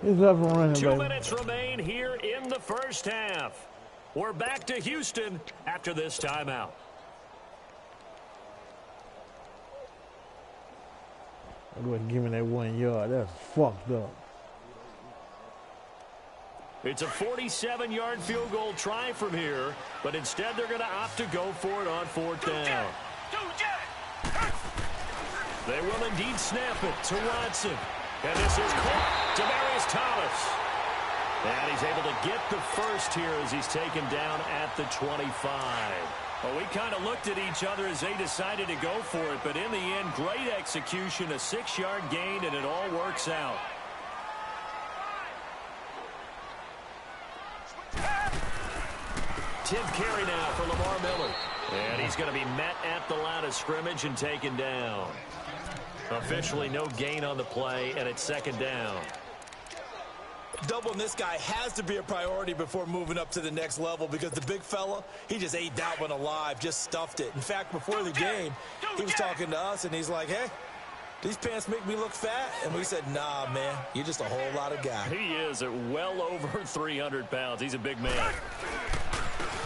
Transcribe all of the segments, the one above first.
He's up and running, 2 baby. minutes remain here in the first half. We're back to Houston after this timeout. Go ahead and give me that 1 yard. That's fucked up. It's a 47-yard field goal try from here, but instead they're going to opt to go for it on 4th down. They will indeed snap it to Watson. And this is caught. Demaryius Thomas. And he's able to get the first here as he's taken down at the 25. Well, we kind of looked at each other as they decided to go for it, but in the end, great execution, a 6-yard gain, and it all works out. Tip carry now for Lamar Miller. And he's going to be met at the line of scrimmage and taken down. Officially no gain on the play, and it's 2nd down. Doubling this guy has to be a priority before moving up to the next level because the big fella, he just ate that one alive, just stuffed it. In fact, before the game, he was talking to us, and he's like, hey, these pants make me look fat. And we said, nah, man, you're just a whole lot of guy. He is at well over 300 pounds. He's a big man.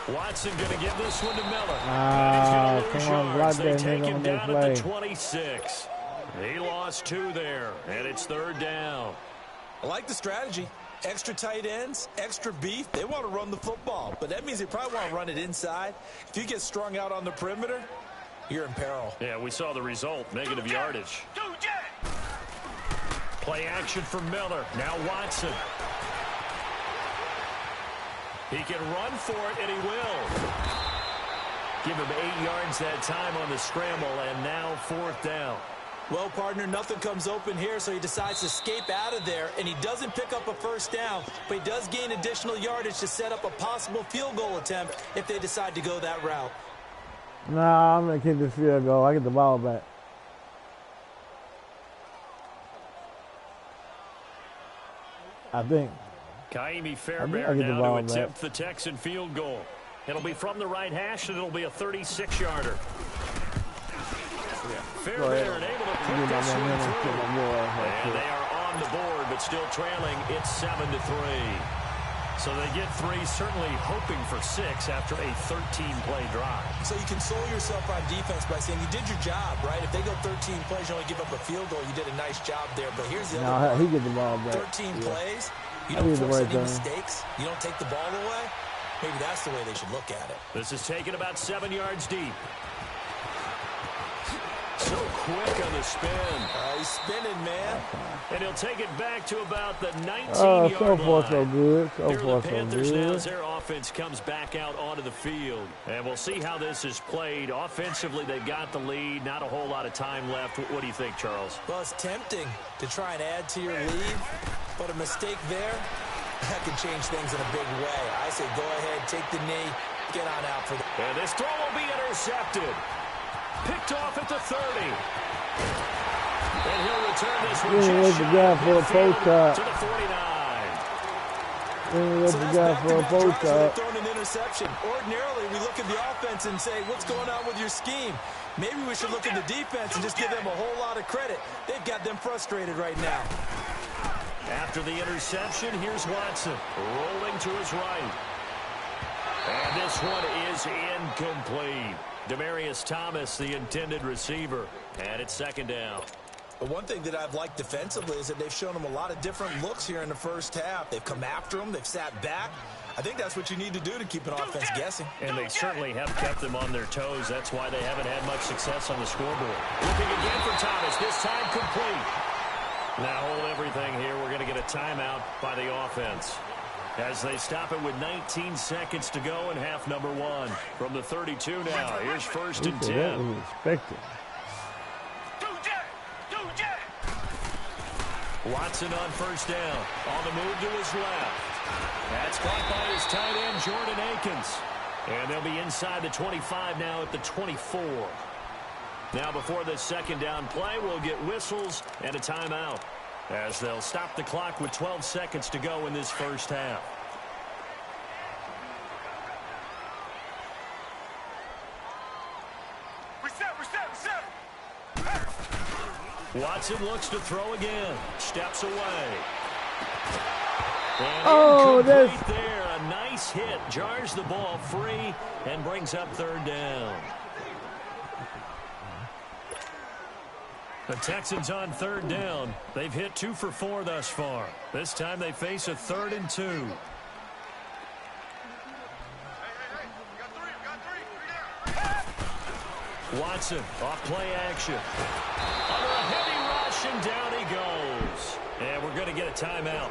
Watson going to give this one to Miller. And he's going to lose yards. They take him down at the 26. He lost 2 there, and it's 3rd down. I like the strategy. Extra tight ends, extra beef. They want to run the football, but that means they probably want to run it inside. If you get strung out on the perimeter, you're in peril. Yeah, we saw the result, negative yardage. Play action for Miller. Now Watson. He can run for it, and he will. Give him 8 yards that time on the scramble, and now 4th down. Well, partner, nothing comes open here, so he decides to escape out of there, and he doesn't pick up a 1st down, but he does gain additional yardage to set up a possible field goal attempt if they decide to go that route. Nah, I'm going to kick this field goal. I get the ball back. I think. Kaimi Fairbairn now to attempt the Texan field goal. It'll be from the right hash, and it'll be a 36-yarder. Fairbairn able to put this one through. And they are on the board, but still trailing. It's 7-3. So they get 3, certainly hoping for 6 after a 13-play drive. So you console yourself on defense by saying you did your job, right? If they go 13 plays, you only give up a field goal. You did a nice job there. But here's the other part. He get the ball back. 13 plays. You don't force any mistakes. You don't take the ball away. Maybe that's the way they should look at it. This is taken about 7 yards deep. So quick on the spin. He's spinning, man. And he'll take it back to about the 19-yard line. So far, so good. So Here far, the Panthers so good. now as their offense comes back out onto the field. And we'll see how this is played. Offensively, they've got the lead. Not a whole lot of time left. What do you think, Charles? Well, it's tempting to try and add to your lead, but a mistake there, that could change things in a big way. I say go ahead, take the knee, get on out for the... And this throw will be intercepted. Picked off at the 30. And he'll return this one just shy of midfield to the 49. So that's back-to-back drives where they've thrown an interception. Ordinarily, we look at the offense and say, what's going on with your scheme? Maybe we should look at the defense and just give them a whole lot of credit. They've got them frustrated right now. After the interception, here's Watson rolling to his right. And this one is incomplete. Demaryius Thomas, the intended receiver. And it's 2nd down. But one thing that I've liked defensively is that they've shown them a lot of different looks here in the first half. They've come after them. They've sat back. I think that's what you need to do to keep an offense guessing. And they certainly have kept them on their toes. That's why they haven't had much success on the scoreboard. Looking again for Thomas. This time complete. Now hold everything here. We're going to get a timeout by the offense as they stop it with 19 seconds to go in half number 1. From the 32 now, here's 1st and 10. Watson on 1st down. On the move to his left. That's caught by his tight end, Jordan Akins. And they'll be inside the 25 now at the 24. Now before this 2nd down play, we'll get whistles and a timeout as they'll stop the clock with 12 seconds to go in this first half. Watson looks to throw again. Steps away. Oh, that's there. A nice hit. Jars the ball free and brings up third down. The Texans on third down. They've hit 2 for 4 thus far. This time they face a 3rd and 2. Watson off play action. Under a heavy rush and down he goes. And we're going to get a timeout.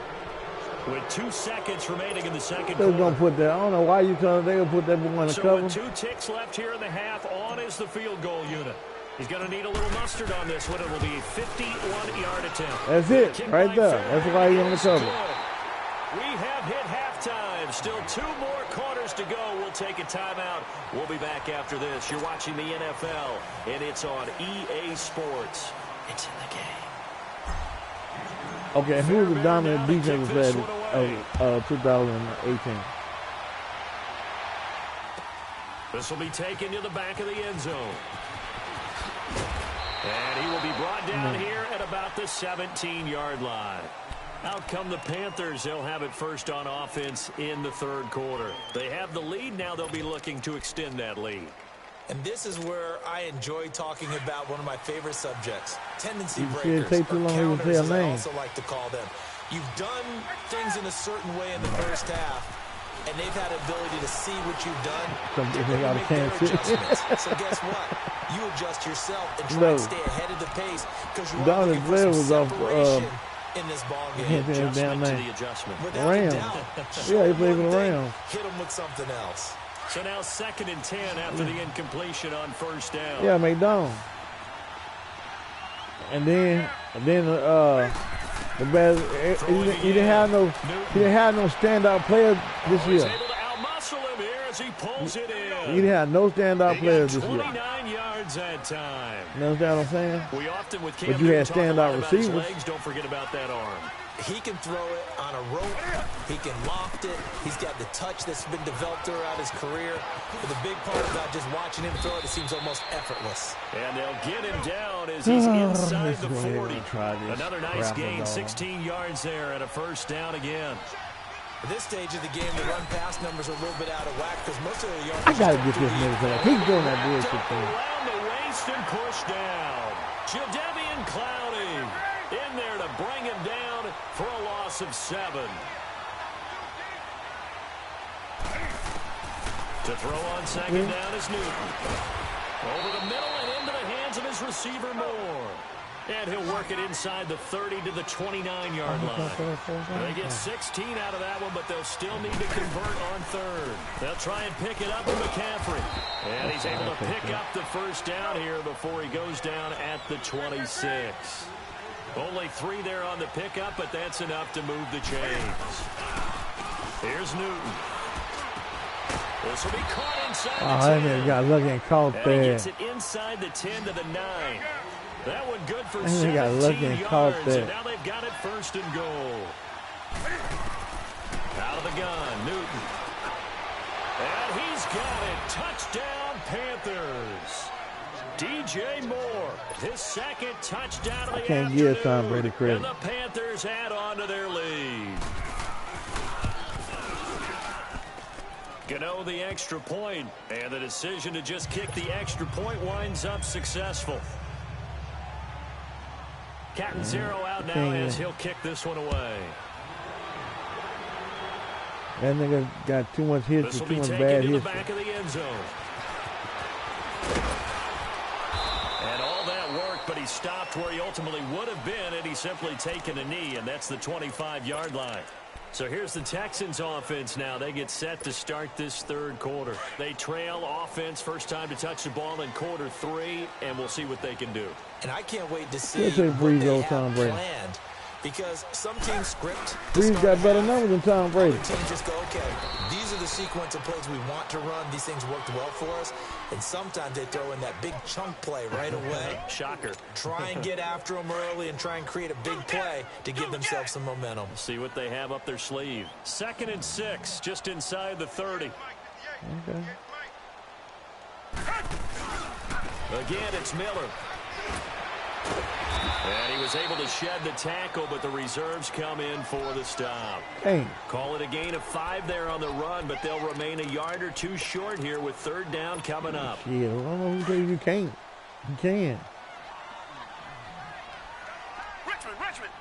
With 2 seconds remaining in the second they're quarter. gonna put that. I don't know why you telling them they're gonna put that one in the So cover. with 2 ticks left here in the half, on is the field goal unit. He's going to need a little mustard on this one. It will be a 51-yard attempt. That's it, right there. That's why he's on the cover. We have hit halftime. Still 2 more quarters to go. We'll take a timeout. We'll be back after this. You're watching the NFL, and it's on EA Sports. It's in the game. Okay, who's the dominant defensive player of 2018? This will be taken to the back of the end zone. And he will be brought down here at about the 17-yard line. Out come the Panthers. They'll have it first on offense in the third quarter. They have the lead. Now they'll be looking to extend that lead. And this is where I enjoy talking about one of my favorite subjects, tendency You breakers, take too or long to counters, say a as I name. also like to call them. You've done things in a certain way in the first half, and they've had the ability to see what you've done. They got a Make their chance. adjustments. So guess what? You adjust yourself and try and stay ahead of the pace because you are looking for some separation in this ball game. Down To there. the adjustment. Without a Rams. doubt. Yeah, he played for the One thing, Rams. hit them with something else. So now 2nd and 10 after the incompletion on first down. Yeah, McDonald. And then the best. He didn't have no standout players this He's year. able to outmuscle him here as he pulls it in. He didn't have no standout players this year. 29 yards that time. You understand what I'm saying? We often with But Cam you Newton had talk a lot standout about his receivers. legs. Don't forget about that arm. He can throw it on a rope. He can loft it. He's got the touch that's been developed throughout his career. But the big part about just watching him throw it seems almost effortless. And they'll get him down as he's inside the 40. This Another nice gain, 16 yards there and a first down again. At this stage of the game, the run-pass numbers are a little bit out of whack because most of the yards. I gotta get this nigga back. He's doing that bullshit thing. Around the waist and push down. Jadeveon Clowney in there to bring him down for a loss of 7. To throw on second down is Newton. Over the middle and into the hands of his receiver Moore. And he'll work it inside the 30 to the 29-yard line. They get 16 out of that one, but they'll still need to convert on third. They'll try and pick it up with McCaffrey. And he's able to pick up the first down here before he goes down at the 26. Only 3 there on the pickup, but that's enough to move the chains. Here's Newton. This will be caught inside the 10. That nigga got lucky and caught And he there. gets it inside the 10 to the 9. That one good for That nigga got lucky 17 and caught yards, that. and now they've got it first and goal. Out of the gun, Newton. And he's got it. Touchdown, Panthers. DJ Moore, his second touchdown of the can't afternoon. give Tom Brady credit. And the Panthers add on to their lead. Gano the extra point, and the decision to just kick the extra point winds up successful. Captain Zero out now as he'll kick this one away. That nigga got too much hits This will and too be much taken bad to the hits. back of the end zone. And all that worked, but he stopped where he ultimately would have been had he simply taken a knee, and that's the 25-yard line. So here's the Texans offense now. They get set to start this third quarter. They trail offense, first time to touch the ball in quarter 3, and we'll see what they can do. And I can't wait to see He'll take what Breeze they over have Tom Brady. planned. Because some teams script. Breeze got better numbers than Tom Brady. Other teams just go, okay, these are the sequence of plays we want to run. These things worked well for us. And sometimes they throw in that big chunk play right away. Shocker. Try and get after them early and try and create a big play to give themselves some momentum. See what they have up their sleeve. 2nd and 6, just inside the 30. Okay. Again, it's Miller. And he was able to shed the tackle, but the reserves come in for the stop. Hey. Call it a gain of 5 there on the run, but they'll remain a yard or two short here with third down coming up. Yeah, I don't know who tells you can't. You can. Richmond.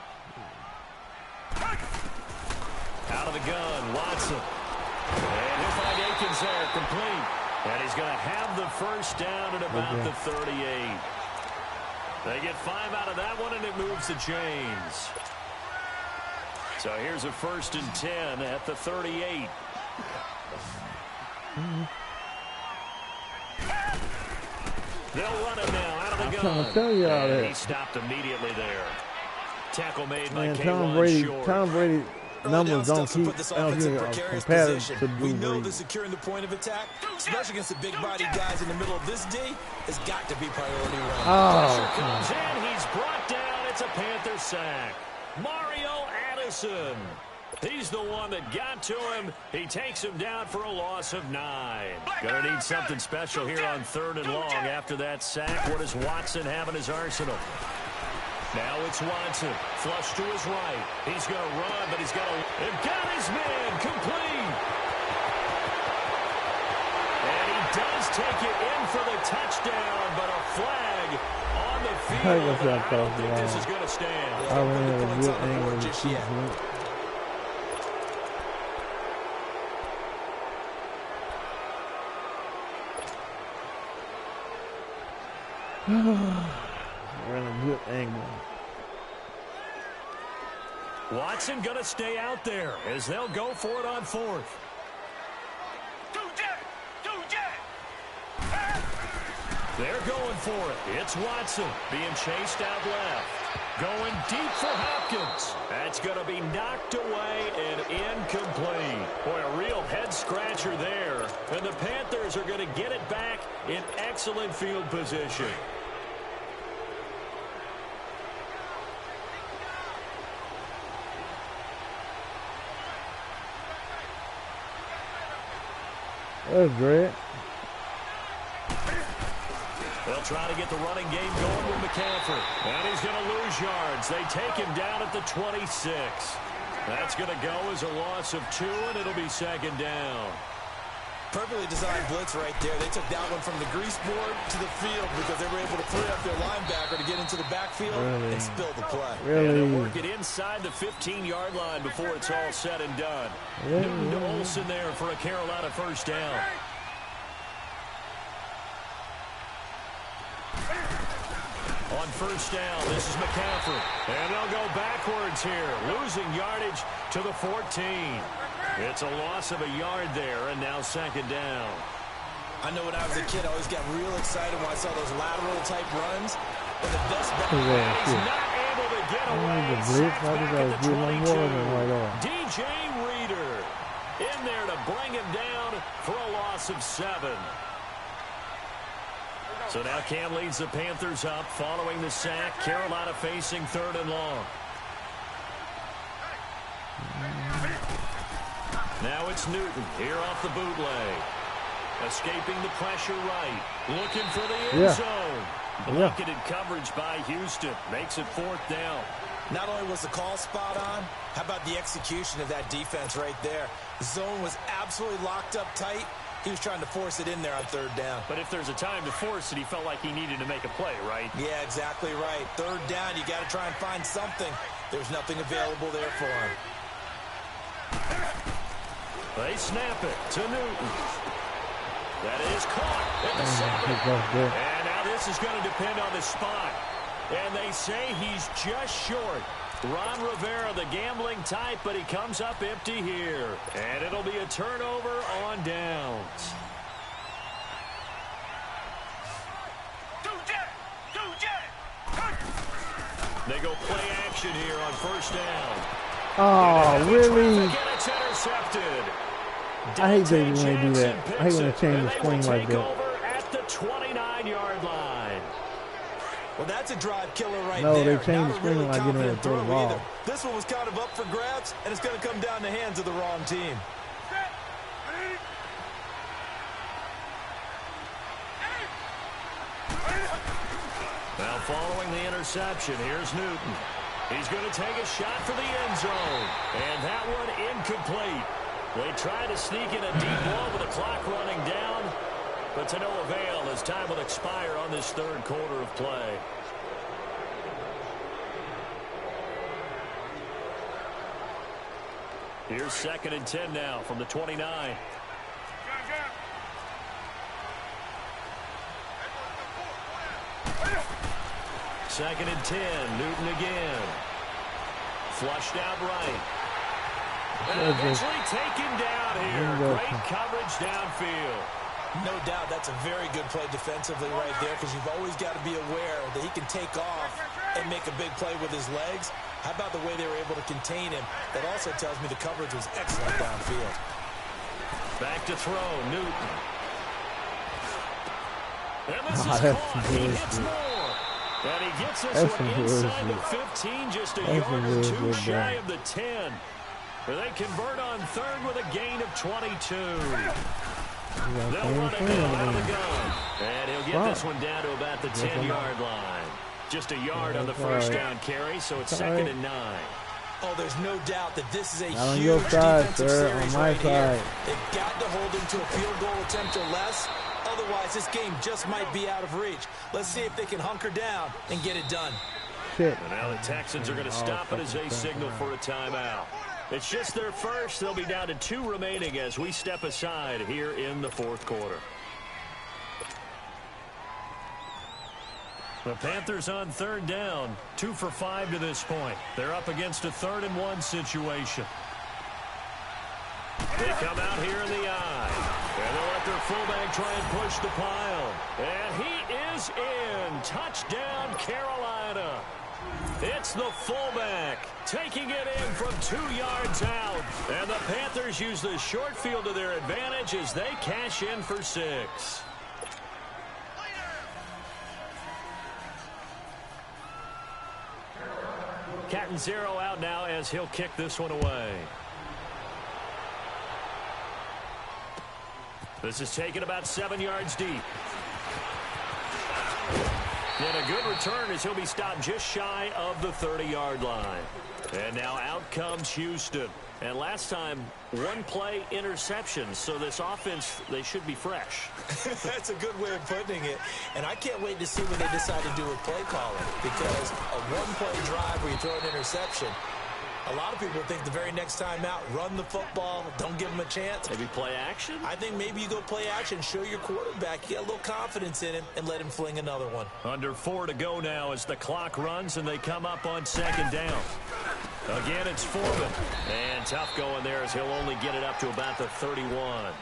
Out of the gun, Watson. And he'll find Akins there, complete. And he's going to have the first down at about the 38. They get 5 out of that one, and it moves the chains. So here's a 1st and 10 at the 38. They'll run him now out of the gun. I'm tell you all that. He stopped immediately there. Tackle made by Man, K1 Tom Brady numbers don't keep compared to We know that securing the point of attack, especially against the big-bodied guys in the middle of this D, has got to be priority one. Pressure comes in. He's brought down. It's a Panther sack. Mario Addison. He's the one that got to him. He takes him down for a loss of 9. Gonna need something special here on 3rd and long after that sack. What does Watson have in his arsenal? Now it's Watson, flush to his right. He's going to run, but he's got his man, complete. And he does take it in for the touchdown, but a flag on the field. I don't think this is going to stand. I ran a good angle just yet. Ran a good angle. Watson going to stay out there as they'll go for it on 4th. They're going for it. It's Watson being chased out left. Going deep for Hopkins. That's going to be knocked away and incomplete. Boy, a real head-scratcher there. And the Panthers are going to get it back in excellent field position. That's great. They'll try to get the running game going with McCaffrey. And he's going to lose yards. They take him down at the 26. That's going to go as a loss of 2, and it'll be 2nd down. Perfectly designed blitz right there. They took that one from the grease board to the field because they were able to free up their linebacker to get into the backfield and spill the play. And they'll work it inside the 15-yard line before it's all said and done. Newton to Olsen there for a Carolina first down. On first down, this is McCaffrey. And they'll go backwards here, losing yardage to the 14. It's a loss of a yard there, and now 2nd down. I know when I was a kid, I always got real excited when I saw those lateral-type runs. But the best bet he's not able to get away. Sacked back at the 22. DJ Reader in there to bring him down for a loss of 7. So now Cam leads the Panthers up following the sack. Carolina facing 3rd and long. Now it's Newton here off the bootleg. Escaping the pressure right. Looking for the end zone. Blanketed coverage by Houston. Makes it 4th down. Not only was the call spot on, how about the execution of that defense right there? The zone was absolutely locked up tight. He was trying to force it in there on 3rd down. But if there's a time to force it, he felt like he needed to make a play, right? Yeah, exactly right. 3rd down, you got to try and find something. There's nothing available there for him. They snap it to Newton. That is caught at the 7. And now this is going to depend on the spot. And they say he's just short. Ron Rivera, the gambling type, but he comes up empty here. And it'll be a turnover on downs. They go play action here on first down. Oh, really? And it's intercepted. I hate when they do that. I hate when they change the swing like that. Over at the 29-yard line. Well, that's a drive killer right there. there. No, they changed the swing like getting ready to throw the ball. This one was kind of up for grabs, and it's going to come down the hands of the wrong team. Now following the interception. Here's Newton. He's going to take a shot for the end zone. And that one incomplete. They try to sneak in a deep ball with the clock running down, but to no avail as time will expire on this third quarter of play. Here's 2nd and 10 now from the 29. Second and 10, Newton again. Flushed out right. And eventually taken down here. Great coverage downfield. No doubt that's a very good play defensively right there, because you've always got to be aware that he can take off and make a big play with his legs. How about the way they were able to contain him? That also tells me the coverage was excellent downfield. Back to throw, Newton. And this is caught. He hits more. And he gets this one inside the 15, just a yard or two shy of the 10. Where they convert on third with a gain of 22. They'll run it out of the gun. And he'll get this one down to about the 10-yard line. Just a yard on the first down carry, so it's 2nd and 9. Oh, there's no doubt that this is a on huge your side, defensive sir, series on my right side. here. They've got to hold him to a field goal attempt or less. Otherwise, this game just might be out of reach. Let's see if they can hunker down and get it done. Shit. And now the Texans are going to stop it as they signal for a timeout. It's just their first. They'll be down to 2 remaining as we step aside here in the fourth quarter. The Panthers on 3rd down, 2 for 5 to this point. They're up against a 3rd and 1 situation. They come out here in the eye. And they'll let their fullback try and push the pile. And he is in. Touchdown, Carolina. It's the fullback taking it in from 2 yards out. And the Panthers use the short field to their advantage as they cash in for 6. Cat and 0 out now as he'll kick this one away. This is taken about 7 yards deep. And a good return as he'll be stopped just shy of the 30-yard line. And now out comes Houston. And last time, 1-play interception. So this offense, they should be fresh. That's a good way of putting it. And I can't wait to see what they decide to do with play calling. Because a 1-play drive where you throw an interception, a lot of people think the very next time out, run the football, don't give them a chance. Maybe play action? I think maybe you go play action, show your quarterback, get a little confidence in him, and let him fling another one. Under 4 to go now as the clock runs and they come up on 2nd down. Again, it's Foreman. And tough going there as he'll only get it up to about the 31.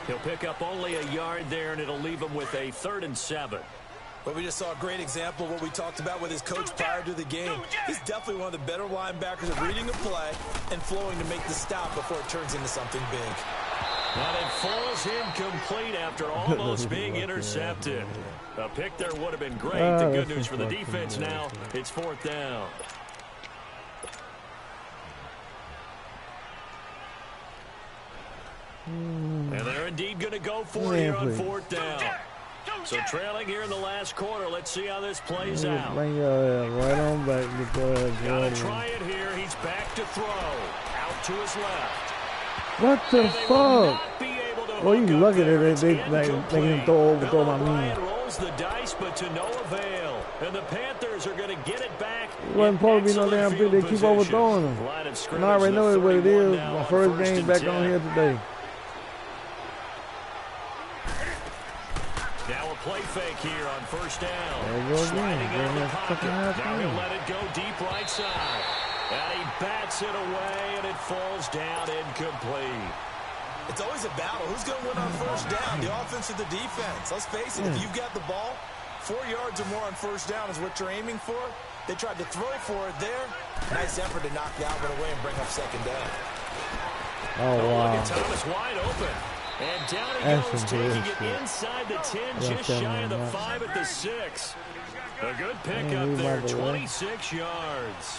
He'll pick up only a yard there, and it'll leave him with a 3rd and 7. But we just saw a great example of what we talked about with his coach prior to the game. He's definitely one of the better linebackers at reading a play and flowing to make the stop before it turns into something big. And it falls incomplete after almost being intercepted. A pick there would have been great. The good news for the defense now, it's 4th down. And they're indeed going to go for it here on 4th down. So trailing here in the last quarter. Let's see how this plays out. Bring your right on back. Gotta try it here. He's back to throw. Out to his left. What the fuck? Well, you look at it. They can throw my mean. Rolls the dice, but to no avail. And the Panthers are going to get it back. It wasn't supposed to be no damn fit. They keep overthrowing them. I already know what it is. My first game back on here today. Now a play fake here on 1st down. Sliding out of the pocket. Now he'll let it go deep right side. And he bats it away, and it falls down incomplete. It's always a battle. Who's going to win on 1st down, the offense or the defense? Let's face it, if you've got the ball, 4 yards or more on 1st down is what you're aiming for. They tried to throw for it there. Nice effort to knock that one away and bring up 2nd down. Oh, wow. Look at Thomas wide open. And down he goes, taking it inside the 10, just shy of the 5 at the 6. A good pick up there, 26 yards.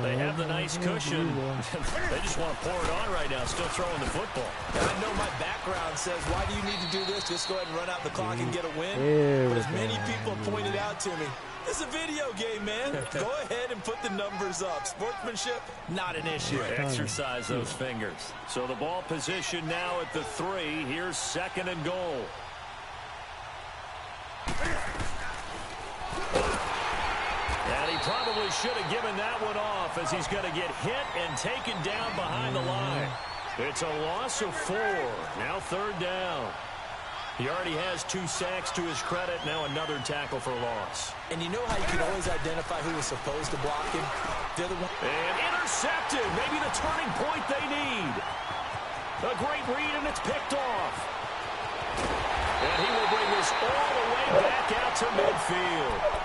They have the nice cushion. They just want to pour it on right now, still throwing the football. And I know my background says, why do you need to do this? Just go ahead and run out the clock and get a win. But as many people have pointed out to me, It's a video game, man. Go ahead and put the numbers up. Sportsmanship, not an issue. Exercise those fingers. So the ball position now at the 3. Here's 2nd and goal. And he probably should have given that one off as he's going to get hit and taken down behind the line. It's a loss of 4. Now 3rd down. He already has 2 sacks to his credit. Now another tackle for loss. And you know how you can always identify who was supposed to block him? The other one. And intercepted. Maybe the turning point they need. A great read, and it's picked off. And he will bring this all the way back out to midfield.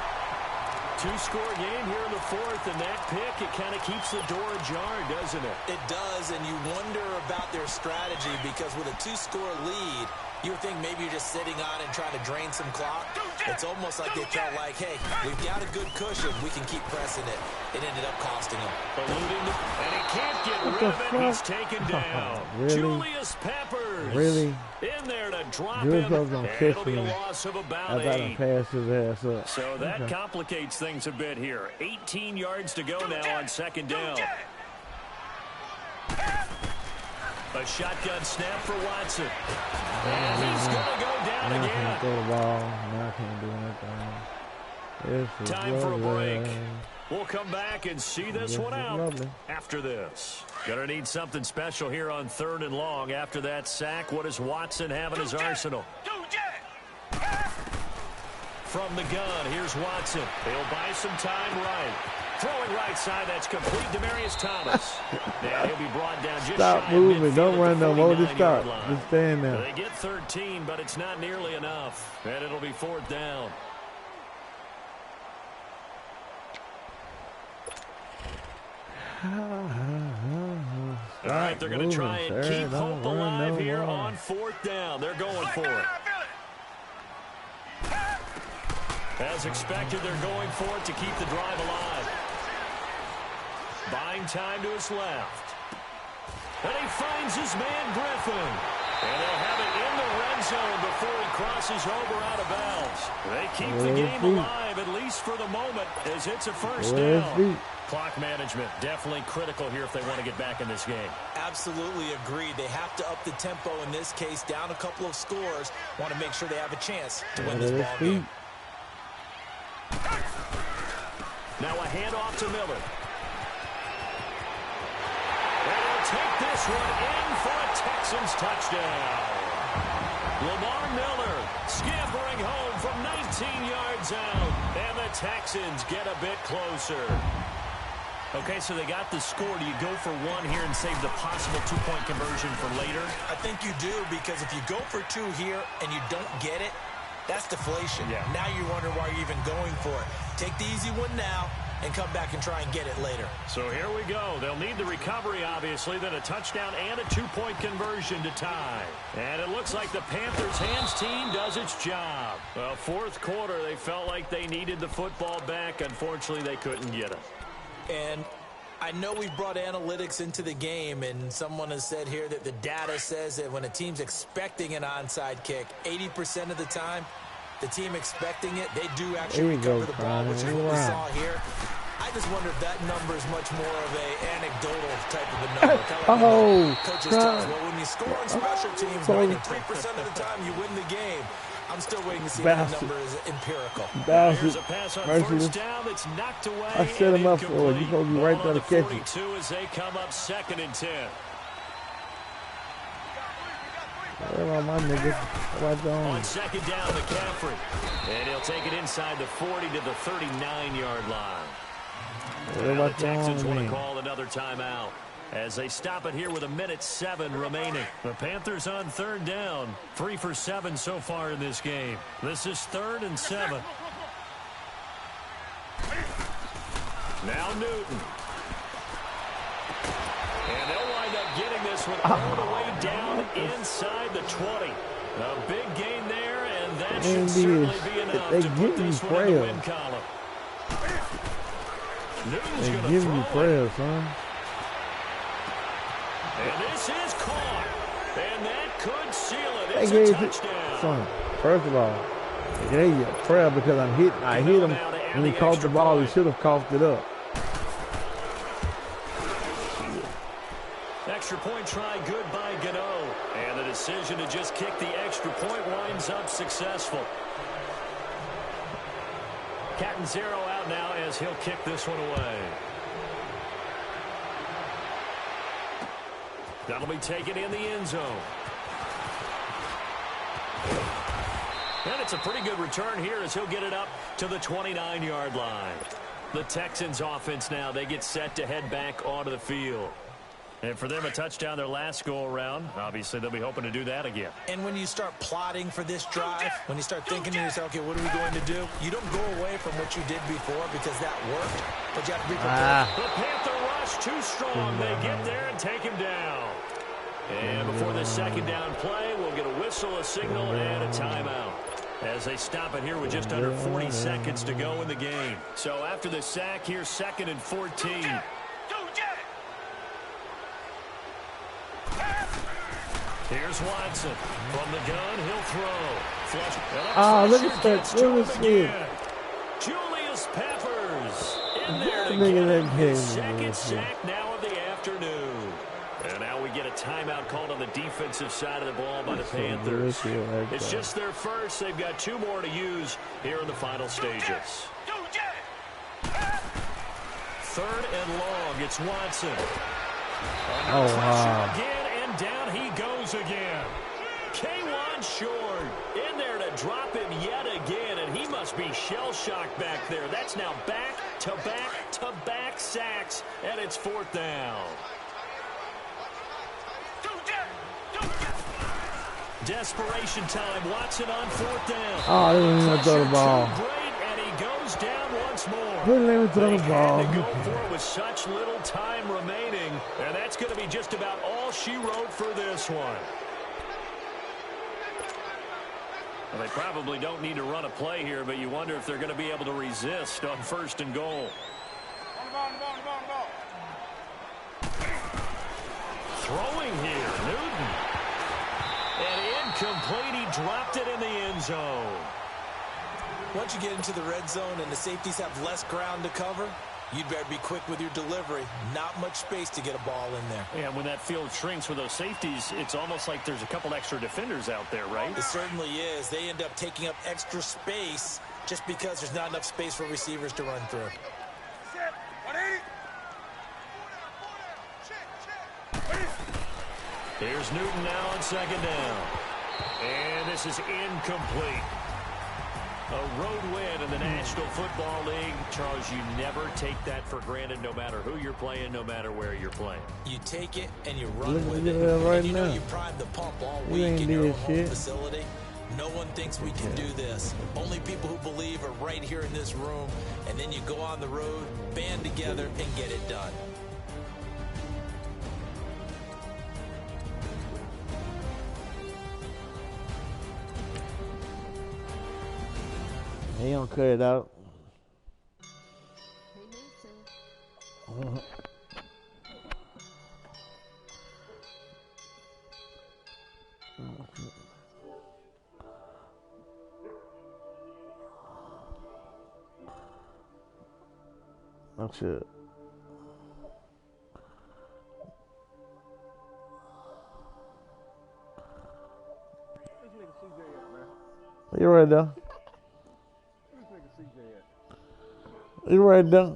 2-score game here in the 4th, and that pick, it kind of keeps the door ajar, doesn't it? It does, and you wonder about their strategy because with a 2-score lead, you would think maybe you're just sitting on and trying to drain some clock. It's almost like they felt like, hey, we've got a good cushion. We can keep pressing it. It ended up costing him. Eluding the, and he can't get rid of it. He's taken down. Really? Julius Peppers. Really? In there to drop Julius him. gonna And kiss it'll be a me. loss of about I got him 8. pass his ass up. So that complicates things a bit here. 18 yards to go now on 2nd down. A shotgun snap for Watson. And he's going to go down Now I again. can't throw the ball. Now I can't do anything. This is Time for a lovely. break. We'll come back and see this one out lovely. after this. Gonna need something special here on 3rd and long. After that sack, what does Watson have in his arsenal? From the gun, here's Watson. He'll buy some time right. Throwing right side, that's complete. Demaryius Thomas. Now he'll be brought down just Stop shy of moving. midfield Don't at run the no more. Just 49-yard stop. line. Just stand there. They get 13, but it's not nearly enough. And it'll be 4th down. All right, they're going to try and keep hope alive here on 4th down. They're going for it. As expected, they're going for it to keep the drive alive. Buying time to his left. And he finds his man, Griffin. And they'll have it in the red zone before he crosses over out of bounds. They keep the game alive, at least for the moment, as it's a 1st down. Clock management, definitely critical here if they want to get back in this game. Absolutely agreed. They have to up the tempo in this case, down a couple of scores. Want to make sure they have a chance to win this ball game. Now a handoff to Miller. And he'll take this one in for a Texans touchdown. Lamar Miller scampering home from 19 yards out. And the Texans get a bit closer. Okay, so they got the score. Do you go for 1 here and save the possible 2-point conversion for later? I think you do, because if you go for 2 here and you don't get it, that's deflation. Yeah. Now you wonder why you're even going for it. Take the easy one now and come back and try and get it later. So here we go. They'll need the recovery, obviously, then a touchdown and a 2-point conversion to tie. And it looks like the Panthers' hands team does its job. Well, 4th quarter, they felt like they needed the football back. Unfortunately, they couldn't get it. And I know we've brought analytics into the game, and someone has said here that the data says that when a team's expecting an onside kick, 80% of the time, the team expecting it, they do actually recover the ball, which is what we saw here. I just wonder if that number is much more of a anecdotal type of a number. Kind of like coaches tell us, well, when you score on special teams, 93% of the time you win the game. I'm still waiting to see if that number is empirical. Here's a pass on 1st down that's knocked away. I set him up for it. You're supposed to be right there to catch it. 42 as they come up 2nd and 10. Where are my niggas? On 2nd down, McCaffrey. And he'll take it inside the 40 to the 39-yard line. Now the Texans want to call another timeout as they stop it here with 1:07 remaining. The Panthers on 3rd down. 3 for 7 so far in this game. This is 3rd and 7. Now Newton. And they'll wind up getting this one all the way down inside the 20. A big gain there, and that should certainly be enough to put this one in the win column. Newton's going to throw it. Prayer, son. And this is caught. And that could seal it. It's a touchdown. Son, first of all, they gave you a prayer because I hit him When he caught the ball, he should have coughed it up. Extra point try good by Gano. And the decision to just kick the extra point winds up successful. Catanzaro out now as he'll kick this one away. That'll be taken in the end zone. And it's a pretty good return here as he'll get it up to the 29-yard line. The Texans offense now, they get set to head back onto the field. And for them, a touchdown their last go-around. Obviously, they'll be hoping to do that again. And when you start plotting for this drive, when you start thinking to yourself, okay, what are we going to do? You don't go away from what you did before because that worked, but you have to be prepared. The Panther rush too strong. They get there and take him down. And before the second down play, we'll get a whistle, a signal, and a timeout. As they stop it here with just under 40 seconds to go in the game. So after the sack, here's 2nd and 14. Here's Watson. From the gun, he'll throw. Look at that. Look at this. Julius Peppers in there to get his second sack now of the afternoon. And now we get a timeout called on the defensive side of the ball by the Panthers. It's just their first. They've got 2 more to use here in the final stages. 3rd and long. It's Watson. Oh, wow. Again, and down he goes again. K1 short. In there to drop him yet again, and he must be shell-shocked back there. That's now back-to-back-to-back sacks, and it's 4th down. Desperation time. Watson on 4th down. Oh, they didn't even throw the ball. Great, and he goes down once more. They didn't even throw the ball. They had to go for it with such little time remaining, and that's going to be just about all she wrote for this one. Well, they probably don't need to run a play here, but you wonder if they're going to be able to resist on 1st and goal. Throwing here, Newton. And incomplete, he dropped it in the end zone. Once you get into the red zone and the safeties have less ground to cover, you'd better be quick with your delivery. Not much space to get a ball in there. And when that field shrinks with those safeties, it's almost like there's a couple extra defenders out there, right? It certainly is. They end up taking up extra space just because there's not enough space for receivers to run through. Here's Newton now on 2nd down. And this is incomplete. A road win in the National Football League. Charles, you never take that for granted no matter who you're playing, no matter where you're playing. You take it and you run with it. Right and you know now. you prime the pump all week in your own shit. facility. No one thinks we can do this. Only people who believe are right here in this room. And then you go on the road, band together, and get it done. He don't cut it out. Oh shit. You right there. You right there.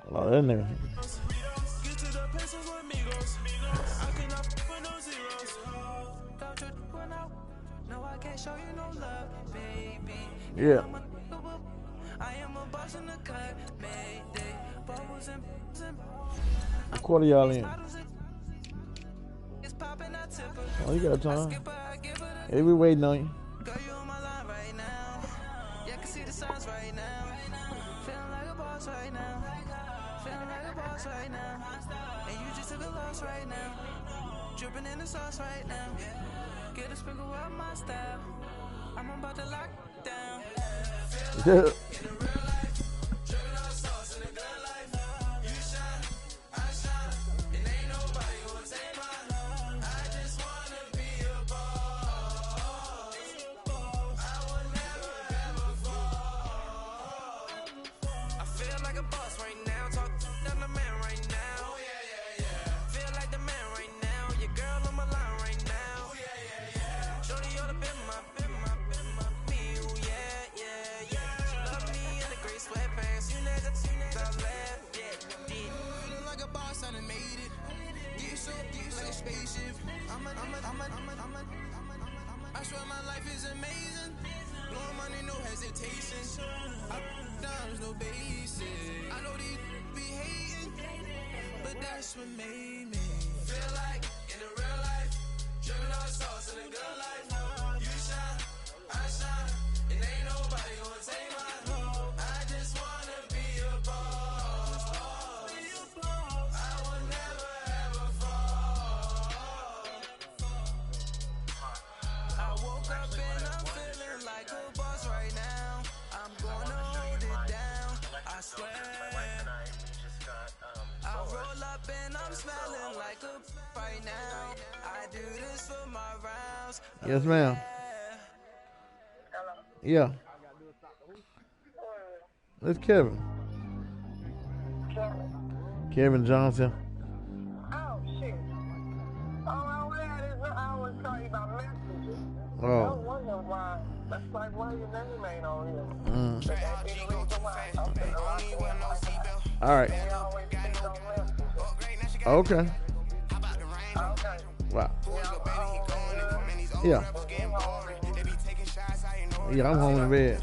Oh, that nigga. Yeah. What quarter y'all in? Oh, you got time. Hey, we waiting on you. boss right now. Feeling like a boss right now. And you just took a loss right now. Dripping in the sauce right now. Get a sprinkle of my style. I'm about to lock down. Yeah. I swear my life is amazing. Blowing money, no hesitation. Up, downs, no basic. I know these be hating, but that's what made me feel like in the real life. Dripping on sauce in the good life. You shine, I shine, and ain't nobody gonna take my home. I just wanna be a boss. I will never ever fall. I woke up and I'm feeling like a boss right now. I'm gonna hold it down, I swear. I roll up and I'm smelling like a right now. I do this for my rounds. Yes, ma'am. Yeah. It's Kevin. Kevin Johnson. Oh, shit. Oh, I was talking about messages. I Oh. was wondering why. That's like why your name ain't on here. Mm. But that be the reason why. I'm finna rock it. All right. They always speak on messages. Okay. Okay. Wow. Yeah. Yeah, I'm home in bed.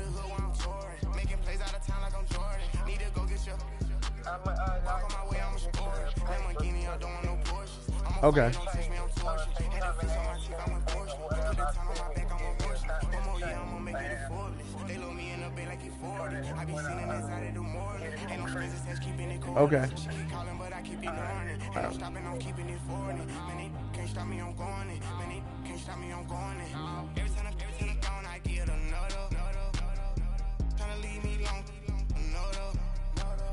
Okay. Okay.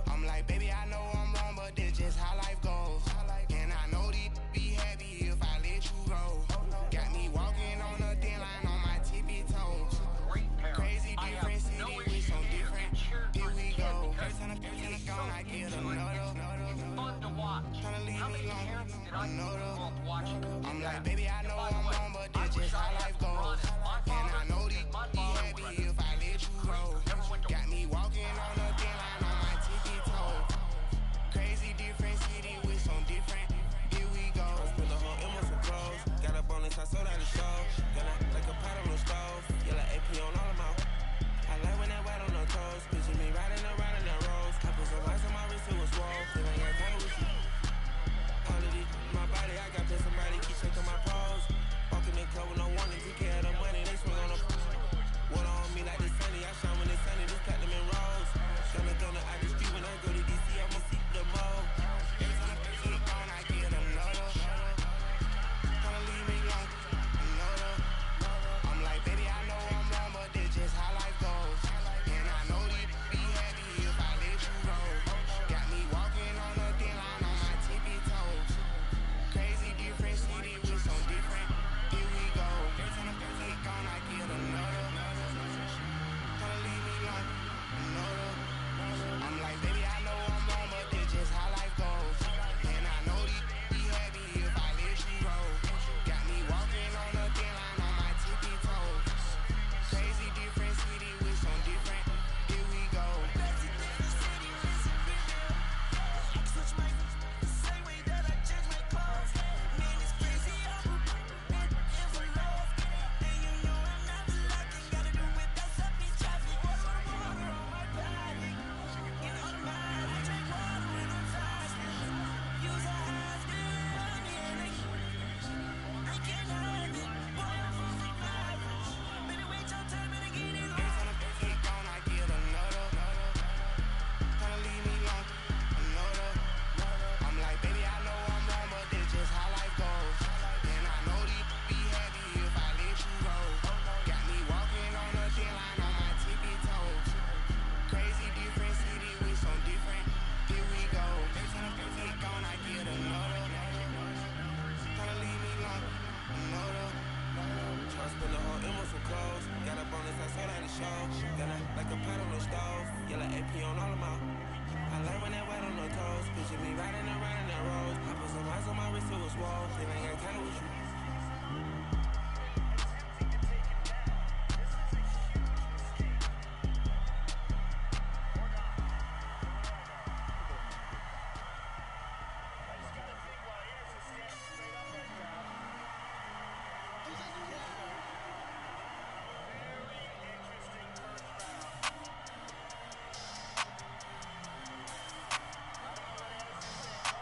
I'm like, baby, I know I'm wrong, but this just how life goes. And I know these be happy if I let you go. Got me walking on a thin line on my tippy toes. Crazy different city with some different. Here we go. Every time I'm gone, I get another. Fun to watch. How many parents did I grow up watching? I'm like, baby, I know I'm wrong, but this just how life goes. And I know these be happy if I let you go. Got me walking on a thin line on my tippy toes. Crazy different city with some different. Here we go. Put the whole M on some clothes. Got up on this, I sold out the show. Got like a pot on the stove. Yeah, like AP on all of my. I like when that white on the toes. Picture me riding around in that rose. I put some ice on my wrist, it was swole. If I got time with you. All of these, my body, I got to somebody keep checking my pose.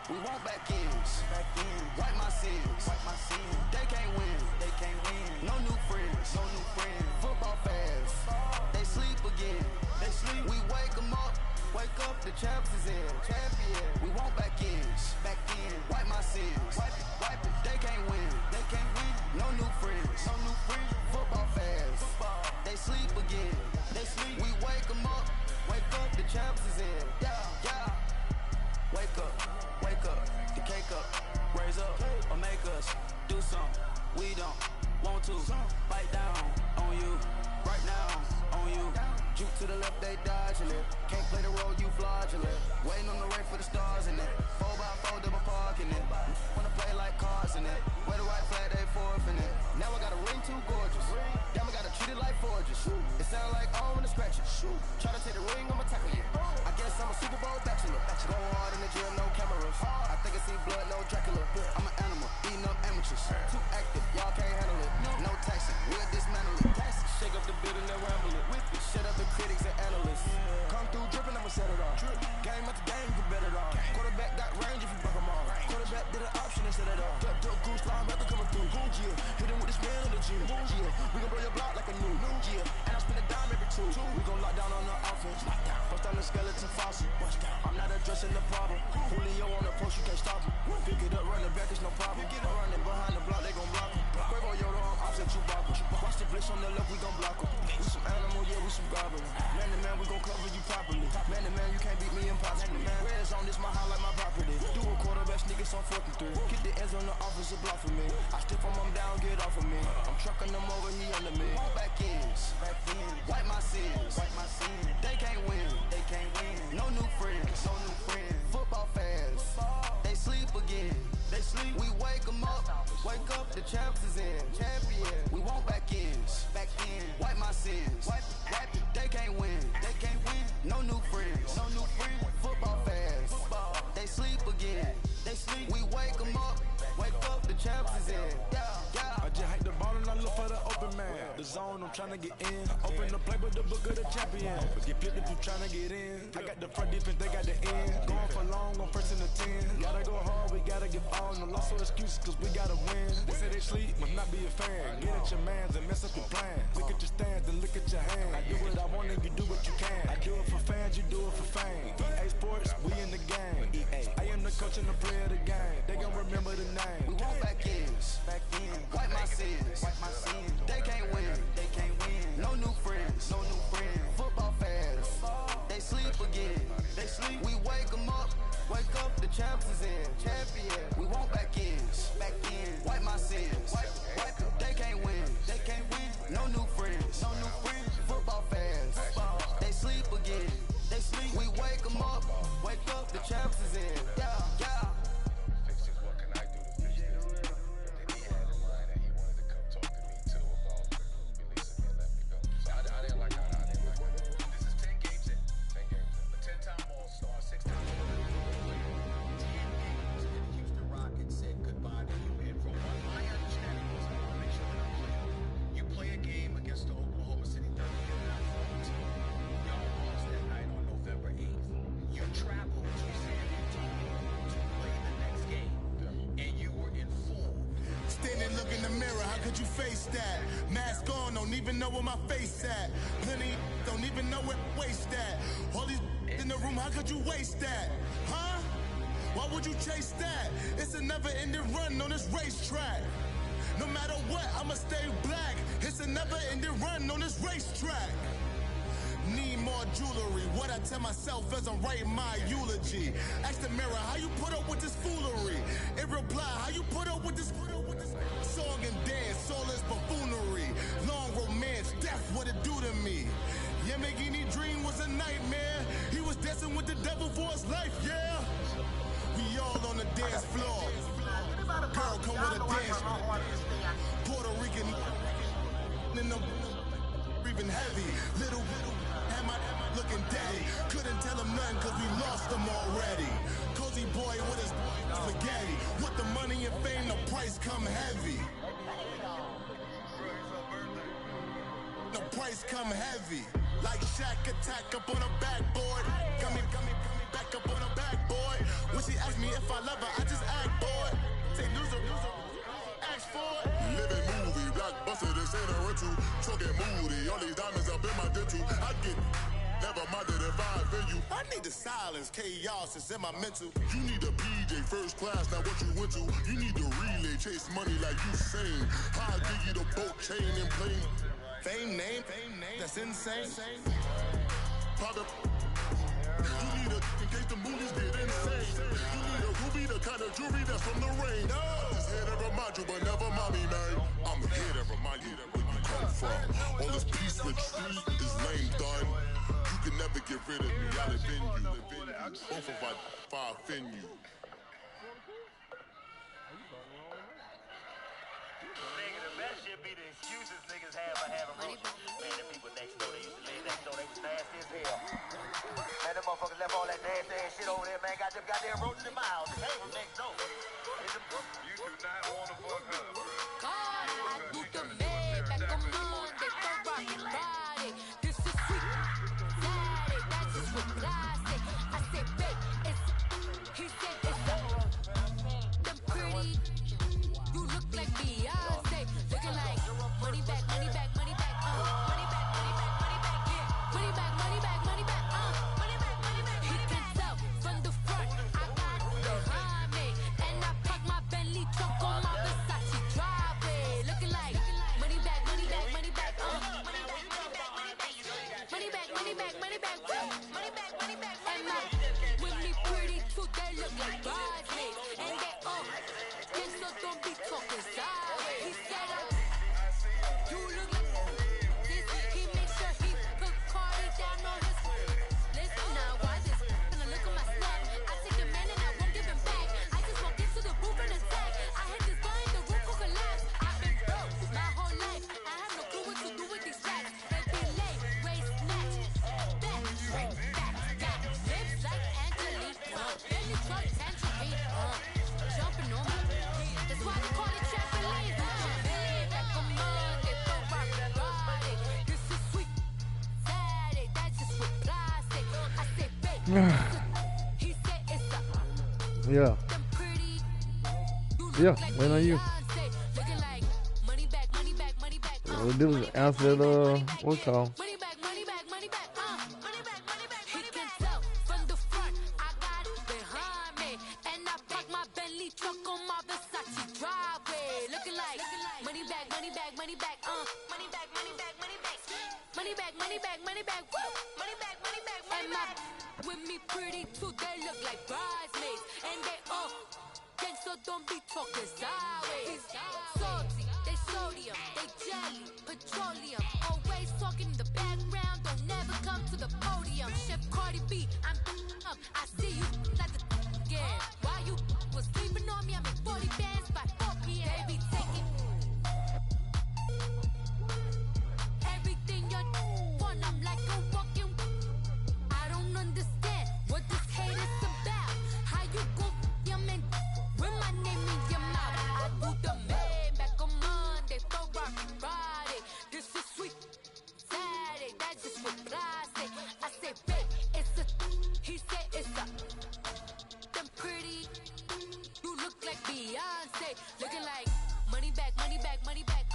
We want back ends. Wipe my sins. They can't win. No new friends. Football fans. They sleep again. We wake them up. Wake up, the champs is in. We want back ends. Wipe my sins. Wipe it. They can't win. No new friends. Football fans. They sleep again. We wake them up. Wake up, the champs is in. Yeah. Wake up, the cake up, raise up, or make us do something we don't want to. Bite down on you, right now on you. Juke to the left, they dodging it. Can't play the role, you fraudulent. Waiting on the race for the stars in it. 4x4, double parking it. Wanna play like cars in it. Wear the white flag, they forfeiting it. Now I got a ring too gorgeous. Damn, I gotta treat it like forges. It sound like I wanna scratch it. Try to take the ring, I'ma tackle you. I guess I'm a Super Bowl bachelor. Go hard in the gym, no cameras. I think I see blood, no Dracula. I'm an animal, eating up amateurs. Too active, y'all can't handle it. No taxing, we'll dismantle it. Shake up the building and ramble it. Whip it, shut up the critics and analysts. Come through dripping, I'ma set it off. Game after game, you bet it on. Quarterback got range if you buck them all. Quarterback did an option and set it off. Duck, goose, linebacker coming through. Hit him with the spin in the gym. We gon' blow your block like a new. And I spin a dime every two. We gon' lock down on the offense. Bust down the skeleton fossil. I'm not addressing the problem. Julio on the post, you can't stop him. Pick it up, running back, it's no problem. I'm running behind the block, they gon' block him. Quavo Yoda, I'm offset Chewbacca. Watch the blitz on the left, we gon' block him. We some animal, yeah, we some goblin. Man to man, we gon' cover you properly. Man to man, you can't beat me impossibly. Red zone, this my highlight, my property. Do a quarterback, niggas on 4th and 3. Get the ends on the offensive block for me. I stiff him, I'm down, get off of me. I'm trucking them over, he under me. Back ends. Wipe my sins. They can't win. No new friends. Football fans. They sleep again. We wake them up. Wake up, the champs is in. We want back ends. Wipe my sins. Wipe it. They can't win. No new friends. Football fans. They sleep again. We wake them up. Wake up, the champs is in. I just hate the ball and I look for the open man. The zone, I'm trying to get in. Open the playbook, the book of the champion. Get flipped if you trying to get in. I got the front defense, they got the end. Going for long, on first and the 10. Gotta go hard, we gotta get all. No loss or excuses, cause we gotta win. They say they sleep, must not be a fan. Get at your mans and mess up your plans. Look at your stands and look at your hands. I do what I want and you do what you can. I do it for fans, you do it for fame. EA Sports, we in the game. I am the coach and the player of the game. They gon' remember the name. We want back ends. Wipe my sins. They can't win. No new friends. Football fans. They sleep again. We wake them up. Wake up, the champs is in. We want back ends. Wipe my sins. Wipe it. They can't win. No new friends. Football fans. They sleep again. We wake them up. Wake up, the champs is in. Yeah. Could you face that? Mask on, don't even know where my face at. Plenty don't even know where waste at. All these in the room, how could you waste that? Huh? Why would you chase that? It's a never-ending run on this racetrack. No matter what, I'ma stay black. It's a never-ending run on this racetrack. Need more jewelry. What I tell myself as I'm writing my eulogy. Ask the mirror, how you put up with this foolery? It reply, how you put up with this song and dance, all this buffoonery. Long romance, death, what it do to me? Yamagini dream was a nightmare. He was dancing with the devil for his life, yeah. We all on the dance floor. Girl, come with a dance. Puerto Rican in the breathing heavy. Little looking daddy. Couldn't tell him nothing cause we lost him already. Cozy boy with his spaghetti. With the money and fame, the price come heavy. The price come heavy. Like Shaq attack up on a backboard. Got me back up on a backboard. When she asked me if if I love her, I just act bored. Take news up, ask for it. Living movie, blockbuster, this ain't a rental. Talking moody, all these diamonds up in my dental. I get never minded if I offend you. I need the silence, chaos is in my mental. You need a PJ, first class, not what you went to. You need the relay, chase money like you sane. I'll give you the boat, chain, and plane. Fame name, that's insane. Private. You need a, in case the movies get insane. You need a ruby, the kind of jewelry that's from the rain. No. I'm just here to remind you, but never mommy, man. I'm here to remind you where you come from. All this peace retreat is lame done. You can never get rid of me, I'll offend you. Both of if I offend you. Nigga, the best shit be the excuses niggas have for having roaches. Man, the people next door, they used to live next door, they was nasty as hell. Man, them motherfuckers left all that nasty ass shit over there, man. Got them goddamn roaches in my house. They came from next door. You do not want to fuck her. God, I do the man back on Monday for rockin' body. This is sweet. Daddy, that's just what I say. I said, babe, it's. He said, it's them pretty. You look like Beyonce. Looking like money back, money back, money back, money back, money back, money back, yeah. Money back, money back, money back, money back, money back. He can tell from the front, I got behind me. And I park my Bentley truck on my Versace driveway. Looking like money back, money back, money back, money back, money back, money back. Money back, money back, money back, money back, money back. And my with me pretty too, they look like bridesmaids. And they all, yes, so don't be talking sideways. He said, you look like this. He make sure he put Cardi down on his list. Now why this? Gonna look at my snap. I take a man and I won't give him back. I just walk into the booth and attack. I had this guy in the roof who collapsed. I've been broke my whole life. I have no clue what to do with these racks. They be late, race snatch, back, straight back. Got lips like Angelina, Bentley truck tangerine, jumping on my. That's why they call it trampoline. Back on Monday, for rock body. This is sweet. Saturday, that's just what I say. I say, babe. He said it's a. Yeah. Them pretty. Yeah, wait on you. Looking like money back, money back, money back. What we do is answer the what's called. Money back, money back, money back, money back, money back. He can tell from the front, I got it behind me, and I park my Bentley truck on my Versace driveway. Looking like money back, money back, money back, money back, money back, money back, money back, money back, money back, money back, money back, money back. With me pretty too, they look like bridesmaids, and they all. So don't be talking sideways. Salty, they sodium, they jelly, petroleum. Always talking in the background, don't never come to the podium. Chef Cardi B, I'm up. I see you like the again. Why you was sleeping on me? I'm in 40 bands by 4 p.m. They be taking everything you want. I'm like a walking. I don't understand what this hate is about. How you go, your man? With my name in your mouth, I do the man back on Monday for rock Friday. This is sweet Saturday, that's just what I say. I say, babe, it's a. He said it's a. Them pretty, you look like Beyonce, looking like money back, money back, money back,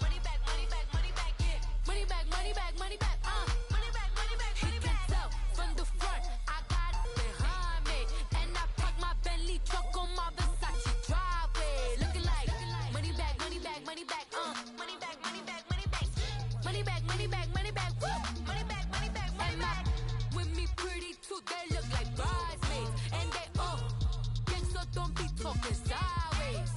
money back, money back, money back, yeah, money back, money back, money back, money back, money back. He can tell from the front, I got it behind me, and I park my Bentley truck on my Versace driveway. Looking like money back, money back, money back, money back, money back, money back, money back, money back, money back, money back, money back, money back. With me pretty too, they look like bridesmaids, and they all gang, so don't be talking sideways.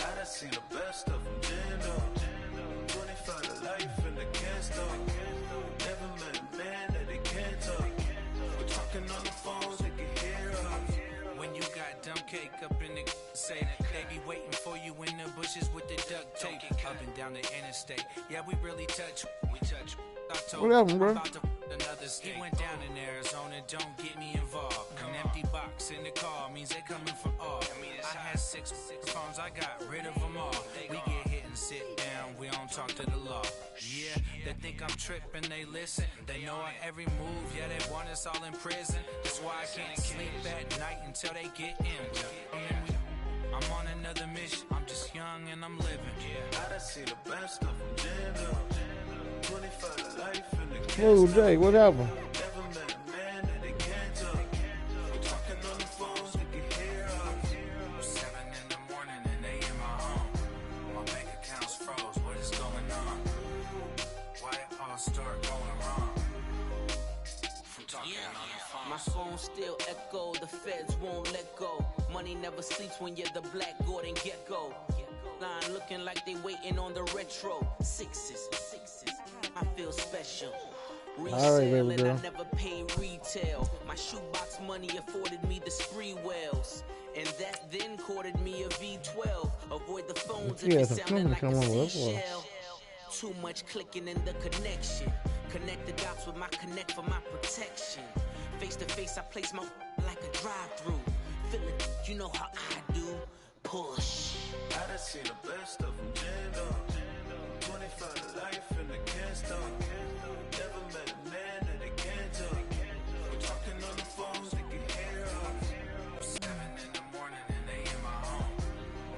I seen the best of them, Jando. 25 to life and they can't stop. Never met a man that they can't talk. We're talking on the phone wake up in the say they be waiting for you in the bushes with the duct tape. Up and down the interstate. Yeah, we really touch. We touch. What happened, bro? Another state. He went down in Arizona, don't get me involved. An empty box in the car means they coming from all. I had six phones, I got rid of them all. We get hit and sit down, we don't talk to the law. Yeah, they think I'm tripping, they listen. They know our every move, yeah, they want us all in prison. That's why I can't sleep at night until they get in. I'm on another mission, I'm just young and I'm living. Yeah, I done seen the best of them jammed up. 25 to life in the Whoa, Jay, what happened? never met a man that they can't talk. We're talking on the phones, they can hear us. 7 in the morning and they in my home. My bank account's froze, what is going on? Why it all start going wrong? From talking on the phone. My phone still echo, the feds won't let go. Money never sleeps when you're the Black Gordon Gecko. Line looking like they waiting on the retro. Sixes. I feel special. All right, baby girl. I never paid retail. My shoebox money afforded me the spree wells. And that then courted me a V12. Avoid the phones if it sounded like a seashell. Too much clicking in the connection. Connect the dots with my connect for my protection. Face to face, I place my like a drive-through. Feel it, you know how I do. Push. I done seen the best of them jammed up. 25 to life and they can't stop. Never met a man that they can't talk. We're talking on the phones, they can hear us. 7 in the morning and they in my home.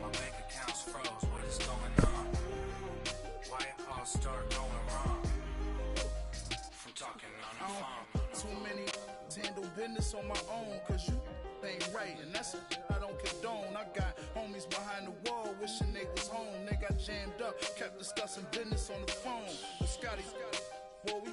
My bank account's froze, what is going on? Why it all start going wrong? From talking on the phone. Too many handle business on my own, cause you ain't right, and that's I don't condone. I got homies behind the wall wishing they was home. They got jammed up, kept discussing business on the phone. But Scotty, boy,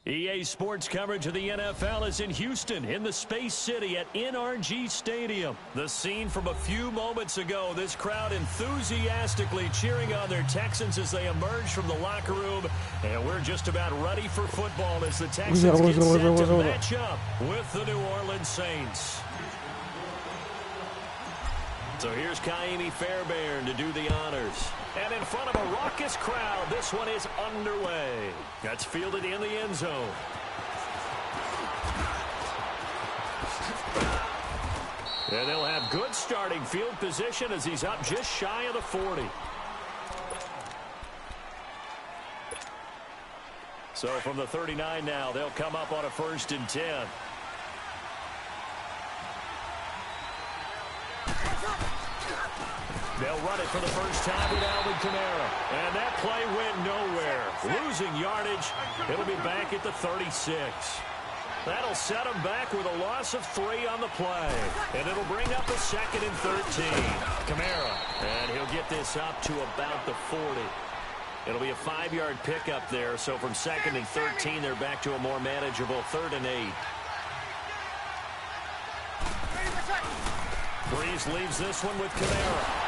EA Sports coverage of the NFL is in Houston, in the Space City at NRG Stadium. The scene from a few moments ago, this crowd enthusiastically cheering on their Texans as they emerge from the locker room. And we're just about ready for football as the Texans get set to match up with the New Orleans Saints. So here's Kaimi Fairbairn to do the honors. And in front of a raucous crowd, this one is underway. That's fielded in the end zone. And they'll have good starting field position as he's up just shy of the 40. So from the 39 now, they'll come up on a 1st and 10. They'll run it for the first time with Alvin Kamara. And that play went nowhere. Losing yardage. It'll be back at the 36. That'll set him back with a loss of 3 on the play. And it'll bring up a 2nd and 13. Kamara. And he'll get this up to about the 40. It'll be a 5-yard pickup there. So from 2nd and 13, they're back to a more manageable 3rd and 8. Breeze leaves this one with Kamara.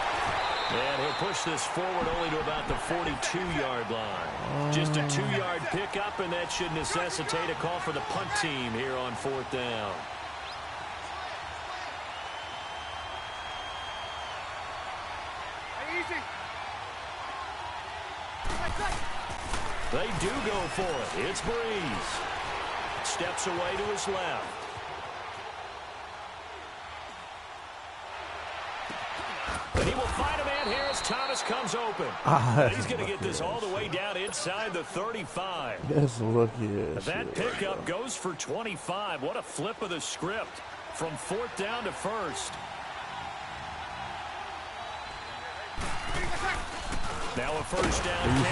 And he'll push this forward only to about the 42-yard line. Just a 2-yard pickup, and that should necessitate a call for the punt team here on 4th down. They do go for it. It's Breeze. Steps away to his left. And he will find a man here as Thomas comes open. He's going to get this all the way down inside the 35. That's lucky. That pickup goes for 25. What a flip of the script from 4th down to 1st. Now a 1st down. And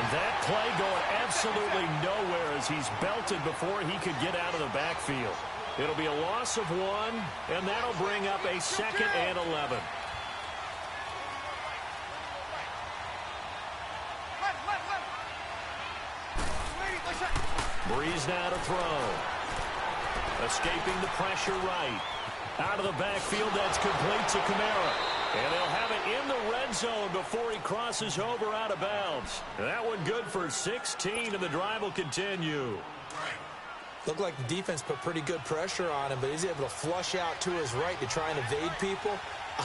that play going absolutely nowhere as he's belted before he could get out of the backfield. It'll be a loss of 1, and that'll bring up a 2nd and 11. Breeze now to throw. Escaping the pressure right. Out of the backfield, that's complete to Kamara. And they'll have it in the red zone before he crosses over out of bounds. That one good for 16, and the drive will continue. Looked like the defense put pretty good pressure on him, but he's able to flush out to his right to try and evade people.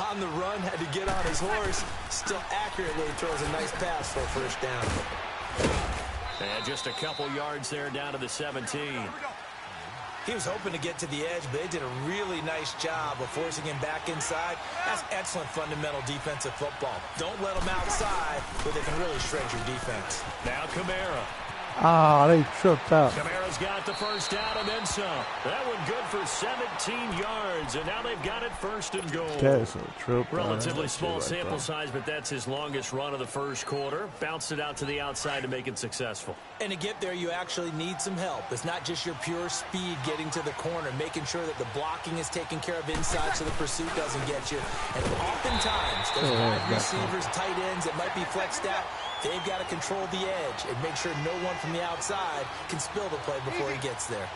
On the run, had to get on his horse. Still accurately throws a nice pass for a first down. And just a couple yards there down to the 17. He was hoping to get to the edge, but they did a really nice job of forcing him back inside. That's excellent fundamental defensive football. Don't let them outside where they can really shred your defense. Now Kamara. Ah, they tripped out. Kamara's got the first down and then some. That one good for 17 yards, and now they've got it first and goal. That's a trip. Relatively small sample size, but that's his longest run of the first quarter. Bounced it out to the outside to make it successful. And to get there, you actually need some help. It's not just your pure speed getting to the corner, making sure that the blocking is taken care of inside so the pursuit doesn't get you. And oftentimes, those wide receivers, tight ends that might be flexed out, they've got to control the edge and make sure no one from the outside can spill the play before he gets there.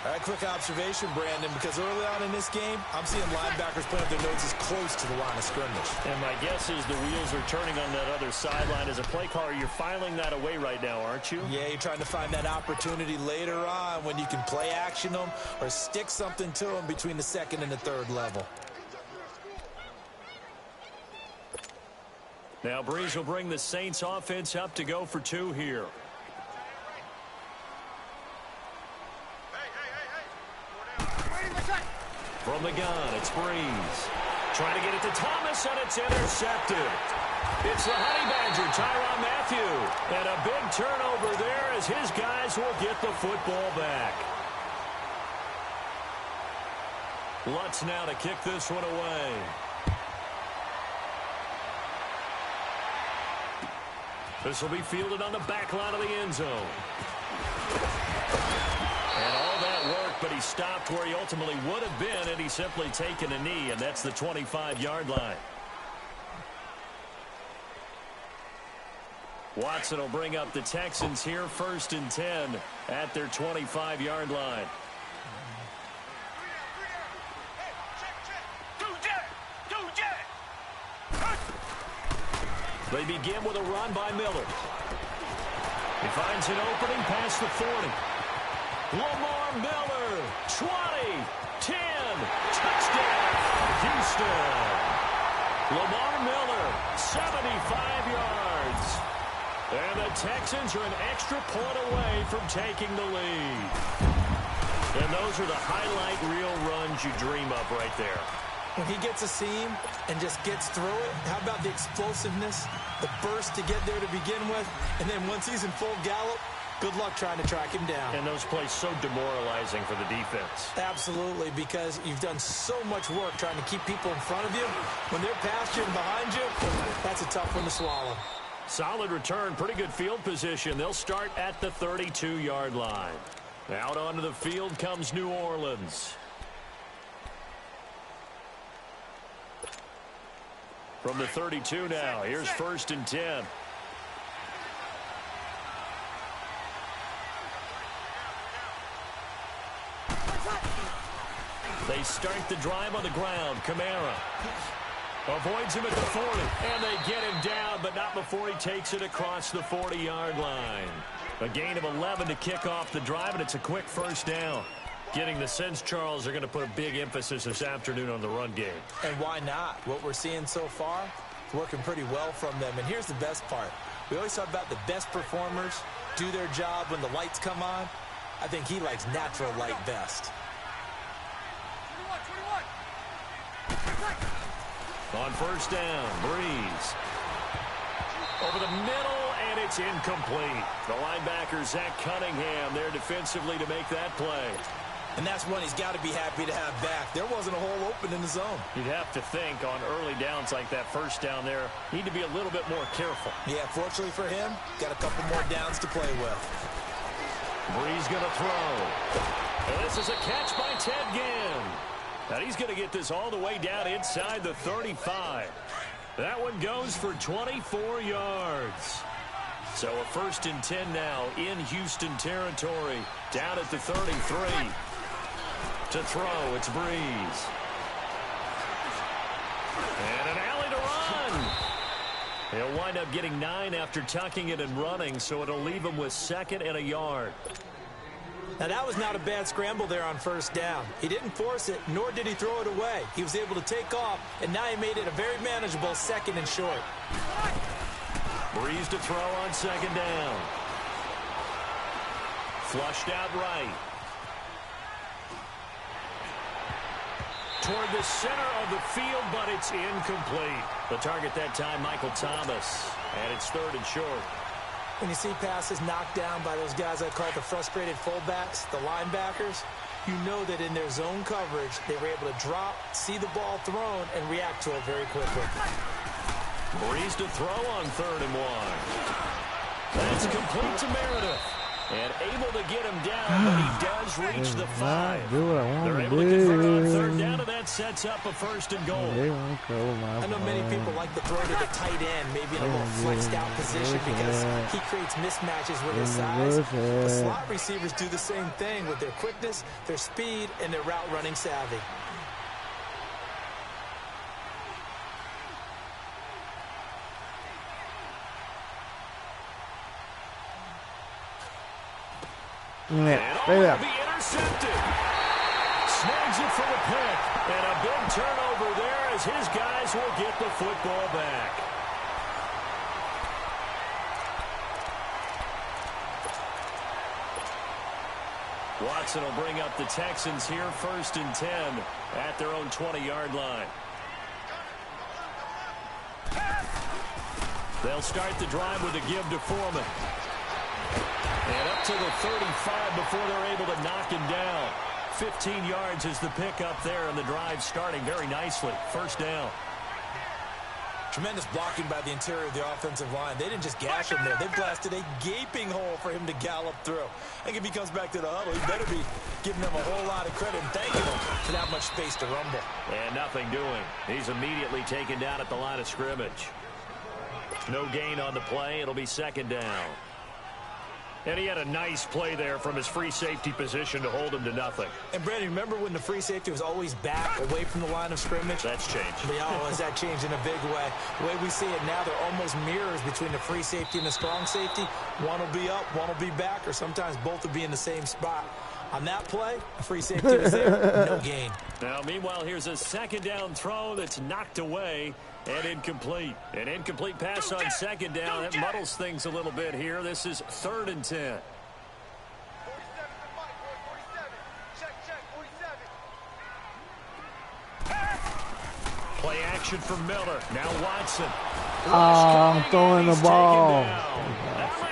All right, quick observation, Brandon, because early on in this game, I'm seeing linebackers putting up their noses close to the line of scrimmage. And my guess is the wheels are turning on that other sideline. As a play caller, you're filing that away right now, aren't you? Yeah, you're trying to find that opportunity later on when you can play action them or stick something to them between the second and the third level. Now Breeze will bring the Saints offense up to go for 2 here. From the gun, it's Breeze. Trying to get it to Thomas, and it's intercepted. It's the Honey Badger, Tyrann Mathieu. And a big turnover there as his guys will get the football back. Lutz now to kick this one away. This will be fielded on the back line of the end zone. And all that work, but he stopped where he ultimately would have been had he simply taken a knee, and that's the 25-yard line. Watson will bring up the Texans here, 1st and 10 at their 25-yard line. They begin with a run by Miller. He finds an opening past the 40. Lamar Miller, 20, 10, touchdown, Houston. Lamar Miller, 75 yards. And the Texans are an extra point away from taking the lead. And those are the highlight reel runs you dream of right there. When he gets a seam and just gets through it, how about the explosiveness, the burst to get there to begin with, and then once he's in full gallop, good luck trying to track him down. And those plays so demoralizing for the defense. Absolutely, because you've done so much work trying to keep people in front of you. When they're past you and behind you, that's a tough one to swallow. Solid return, pretty good field position. They'll start at the 32-yard line. Out onto the field comes New Orleans. From the 32 now, here's 1st and 10. They start the drive on the ground. Kamara avoids him at the 40, and they get him down, but not before he takes it across the 40-yard line. A gain of 11 to kick off the drive, and it's a quick first down. Getting the sense, Charles, they're going to put a big emphasis this afternoon on the run game. And why not? What we're seeing so far is working pretty well from them. And here's the best part. We always talk about the best performers do their job when the lights come on. I think he likes natural light best. On first down, Breeze. Over the middle, and it's incomplete. The linebacker, Zach Cunningham, there defensively to make that play. And that's one he's got to be happy to have back. There wasn't a hole open in the zone. You'd have to think on early downs like that first down there, need to be a little bit more careful. Yeah, fortunately for him, got a couple more downs to play with. Breeze going to throw. And this is a catch by Ted Ginn. And he's going to get this all the way down inside the 35. That one goes for 24 yards. So a 1st and 10 now in Houston territory. Down at the 33. To throw, it's Breeze. And an alley to run. He'll wind up getting 9 after tucking it and running, so it'll leave him with 2nd and a yard. Now, that was not a bad scramble there on first down. He didn't force it, nor did he throw it away. He was able to take off, and now he made it a very manageable 2nd and short. Breeze to throw on 2nd down. Flushed out right. Toward the center of the field, but it's incomplete. The target that time, Michael Thomas. And it's 3rd and short. When you see passes knocked down by those guys I call the frustrated fullbacks, the linebackers, you know that in their zone coverage, they were able to drop, see the ball thrown, and react to it very quickly. Breeze to throw on 3rd and 1. That's complete to Meredith. And able to get him down, but he does reach the 5. Do what I want They're to able to convert on 3rd down, and that sets up a 1st and goal. I know many people like to throw to the tight end, maybe in a little flexed out position because he creates mismatches with his size. The slot receivers do the same thing with their quickness, their speed, and their route running savvy. Yeah, stay there. Be intercepted. Snags it for the pick. And a big turnover there as his guys will get the football back. Watson will bring up the Texans here 1st and 10 at their own 20-yard line. They'll start the drive with a give to Foreman. And up to the 35 before they're able to knock him down. 15 yards is the pickup there, and the drive starting very nicely. 1st down. Tremendous blocking by the interior of the offensive line. They didn't just gash him there. They blasted a gaping hole for him to gallop through. I think if he comes back to the huddle, he better be giving them a whole lot of credit and thanking them for that much space to rumble. And nothing doing. He's immediately taken down at the line of scrimmage. No gain on the play. It'll be 2nd down. And he had a nice play there from his free safety position to hold him to nothing. And, Brandon, remember when the free safety was always back away from the line of scrimmage? That's changed. Has that changed in a big way? The way we see it now, they're almost mirrors between the free safety and the strong safety. One will be up, one will be back, or sometimes both will be in the same spot. On that play, the free safety was there, no gain. Now, meanwhile, here's a 2nd down throw that's knocked away and incomplete. An incomplete pass on 2nd down. That muddles things a little bit here. This is 3rd and 10. 47 to Mike, 47. Check, 47. Play action for Miller. Now Watson. I'm throwing the ball.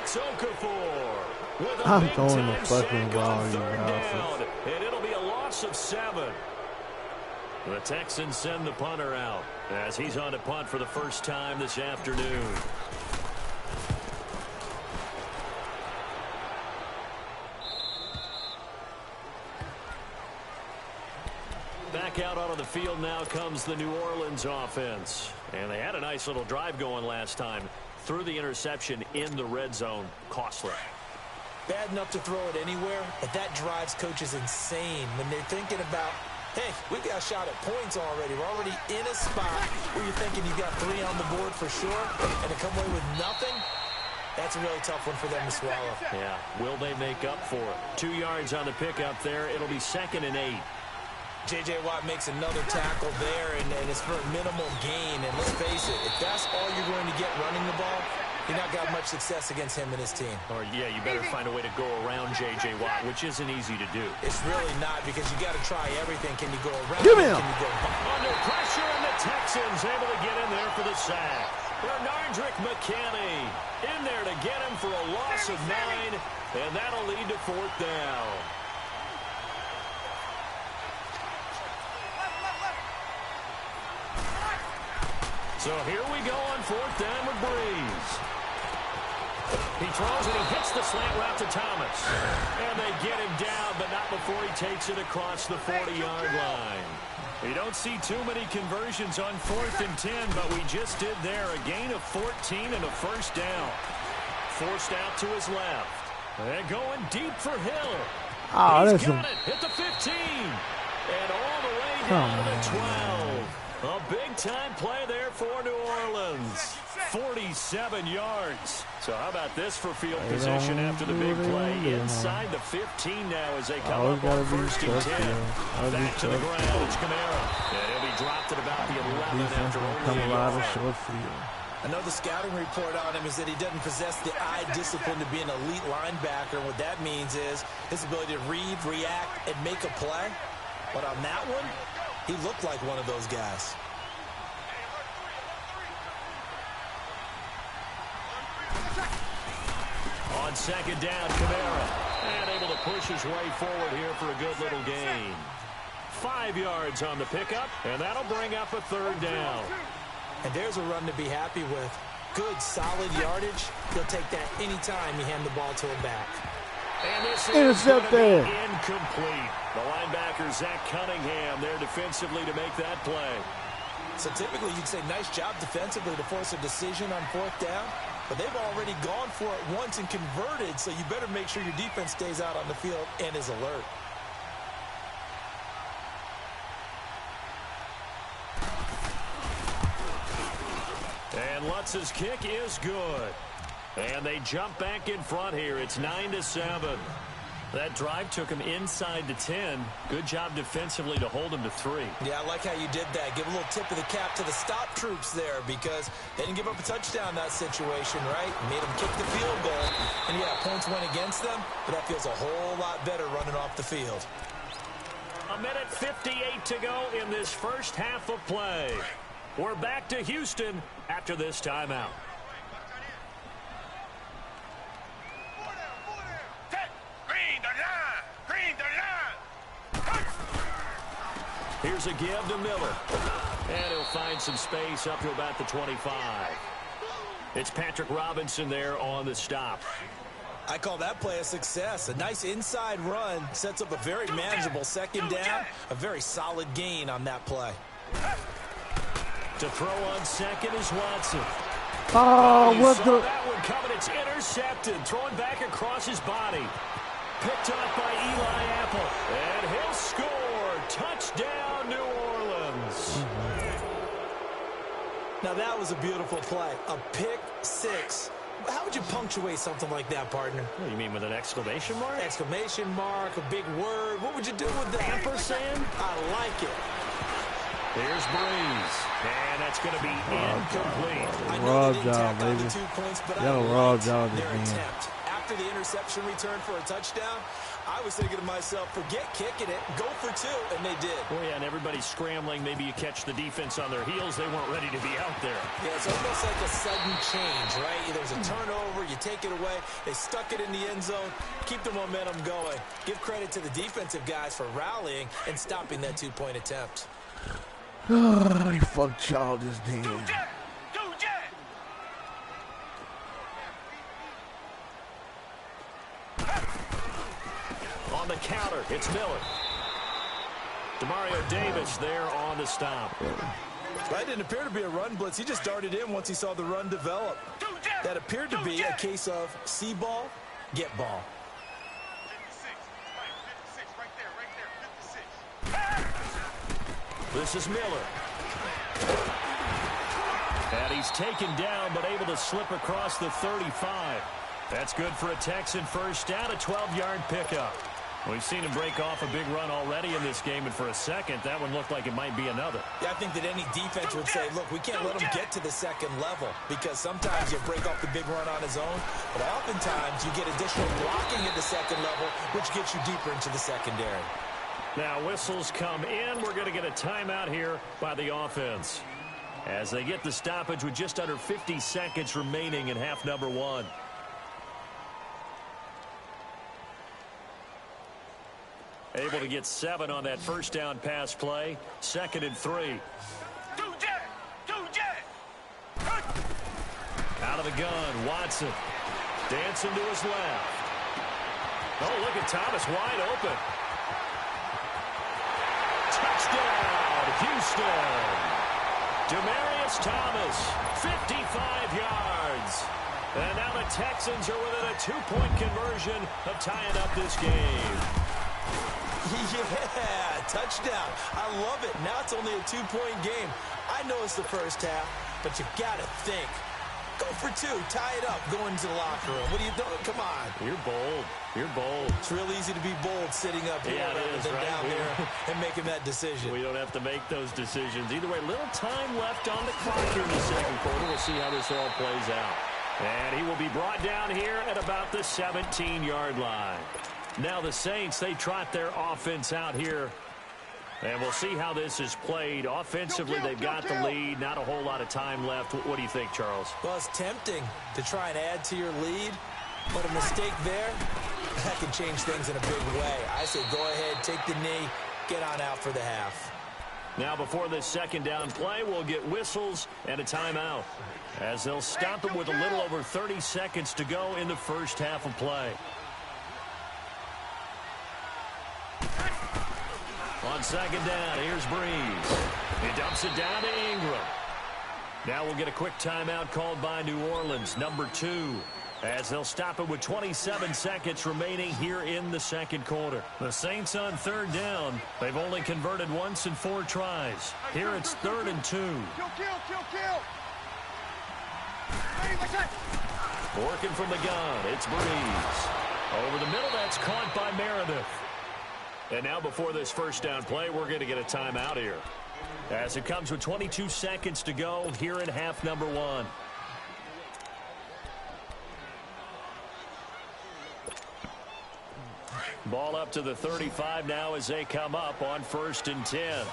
Alex Okafor with a I'm throwing the big-time fucking sack ball, on you 3rd down. bastard. And it'll be a loss of 7. The Texans send the punter out as he's on to punt for the first time this afternoon. Back out onto the field now comes the New Orleans offense. And they had a nice little drive going last time. Threw the interception in the red zone. Costly. Bad enough to throw it anywhere, but that drives coaches insane when they're thinking about, hey, we got a shot at points already. We're already in a spot where you're thinking you got 3 on the board for sure, and to come away with nothing, that's a really tough one for them to swallow. Yeah, will they make up for it? 2 yards on the pickup there. It'll be 2nd and 8. J.J. Watt makes another tackle there, and it's for a minimal gain. And let's face it, if that's all you're going to get running the ball, you're not got much success against him and his team. Or, yeah, you better find a way to go around J.J. Watt, which isn't easy to do. It's really not, because you got to try everything. Can you go around? Give him. Can you go Under pressure, and the Texans able to get in there for the sack. Bernardrick McKinney in there to get him for a loss of 9, and that'll lead to 4th down. So here we go on 4th down with Breeze. He throws and he hits the slant route to Thomas. And they get him down, but not before he takes it across the 40-yard line. You don't see too many conversions on 4th and 10, but we just did there. A gain of 14 and a 1st down. Forced out to his left. They're going deep for Hill. Oh, He's got it at the 15. And all the way down to the 12. A big-time play there for New Orleans. 47 yards. So how about this for field position after the big play? Inside the 15 now as they come up on 1st and 10. Back to the ground. It's Kamara. And he'll be dropped at about the 11 after only a yard. I know the scouting report on him is that he doesn't possess the eye discipline to be an elite linebacker. What that means is his ability to read, react, and make a play. But on that one, he looked like one of those guys. On 2nd down, Kamara. And able to push his way forward here for a good little gain. 5 yards on the pickup, and that'll bring up a 3rd down. And there's a run to be happy with. Good, solid yardage. He'll take that anytime you hand the ball to him back. And this is going to be incomplete. The linebacker, Zach Cunningham, there defensively to make that play. So typically you'd say nice job defensively to force a decision on 4th down. But they've already gone for it once and converted, so you better make sure your defense stays out on the field and is alert. And Lutz's kick is good. And they jump back in front here. It's 9-7. That drive took him inside the 10. Good job defensively to hold him to 3. Yeah, I like how you did that. Give a little tip of the cap to the stop troops there because they didn't give up a touchdown in that situation, right? Made them kick the field goal. And, yeah, points went against them, but that feels a whole lot better running off the field. 1:58 to go in this first half of play. We're back to Houston after this timeout. Here's a give to Miller. And he'll find some space up to about the 25. It's Patrick Robinson there on the stop. I call that play a success. A nice inside run sets up a very manageable 2nd down. A very solid gain on that play. To throw on 2nd is Watson. Oh, what the? That one coming. It's intercepted. Throwing back across his body. Picked up by Eli Apple. And he'll score. Touchdown, New Orleans. Now that was a beautiful play. A pick 6. How would you punctuate something like that, partner? What, you mean with an exclamation mark? Exclamation mark, a big word. What would you do with that? Ampersand? I like it. Here's Breeze. And that's going to be incomplete. I know they didn't tack on the 2 points, but I liked their attempt. After the interception return for a touchdown, I was thinking to myself, forget kicking it, go for 2, and they did. Oh, yeah, and everybody's scrambling. Maybe you catch the defense on their heels. They weren't ready to be out there. Yeah, it's almost like a sudden change, right? There's a turnover, you take it away, they stuck it in the end zone, keep the momentum going. Give credit to the defensive guys for rallying and stopping that 2-point attempt. Oh, you fuck child this damn. On the counter, it's Miller. Demario Davis there on the stop. That didn't appear to be a run blitz. He just darted in once he saw the run develop. That appeared to be a case of see ball, get ball. 56, right there, 56. This is Miller. And he's taken down, but able to slip across the 35. That's good for a Texan first down, a 12-yard pickup. We've seen him break off a big run already in this game, and for a second, that one looked like it might be another. Yeah, I think that any defense would say, look, we can't let him get to the 2nd level because sometimes you break off the big run on his own, but oftentimes you get additional blocking at the 2nd level, which gets you deeper into the secondary. Now whistles come in. We're going to get a timeout here by the offense as they get the stoppage with just under 50 seconds remaining in half number 1. Able to get 7 on that first down pass play. 2nd and 3. Out of the gun, Watson. Dancing to his left. Oh, look at Thomas wide open. Touchdown, Houston. Demaryius Thomas, 55 yards. And now the Texans are within a 2-point conversion of tying up this game. Yeah, touchdown. I love it. Now it's only a 2-point game. I know it's the first half, but you got to think Go for two. Tie it up. Go into the locker room. What are you doing? Come on. You're bold. You're bold. It's real easy to be bold sitting up here rather than down there and making that decision. We don't have to make those decisions. Either way, little time left on the clock here in the second quarter. We'll see how this all plays out. And he will be brought down here at about the 17-yard line. Now the Saints, they trot their offense out here. And we'll see how this is played. Offensively, they've got the lead. Not a whole lot of time left. What do you think, Charles? Well, it's tempting to try and add to your lead. But a mistake there, that can change things in a big way. I say go ahead, take the knee, get on out for the half. Now before this second down play, we'll get whistles and a timeout, as they'll stop it with a little over 30 seconds to go in the first half of play. On second down, here's Breeze. He dumps it down to Ingram. Now we'll get a quick timeout called by New Orleans, number 2, as they'll stop it with 27 seconds remaining here in the second quarter. The Saints on third down. They've only converted once in 4 tries. Here it's 3rd and 2. Working from the gun, it's Breeze. Over the middle, that's caught by Meredith. And now before this first down play, we're going to get a timeout here, as it comes with 22 seconds to go here in half number 1. Ball up to the 35 now as they come up on 1st and 10.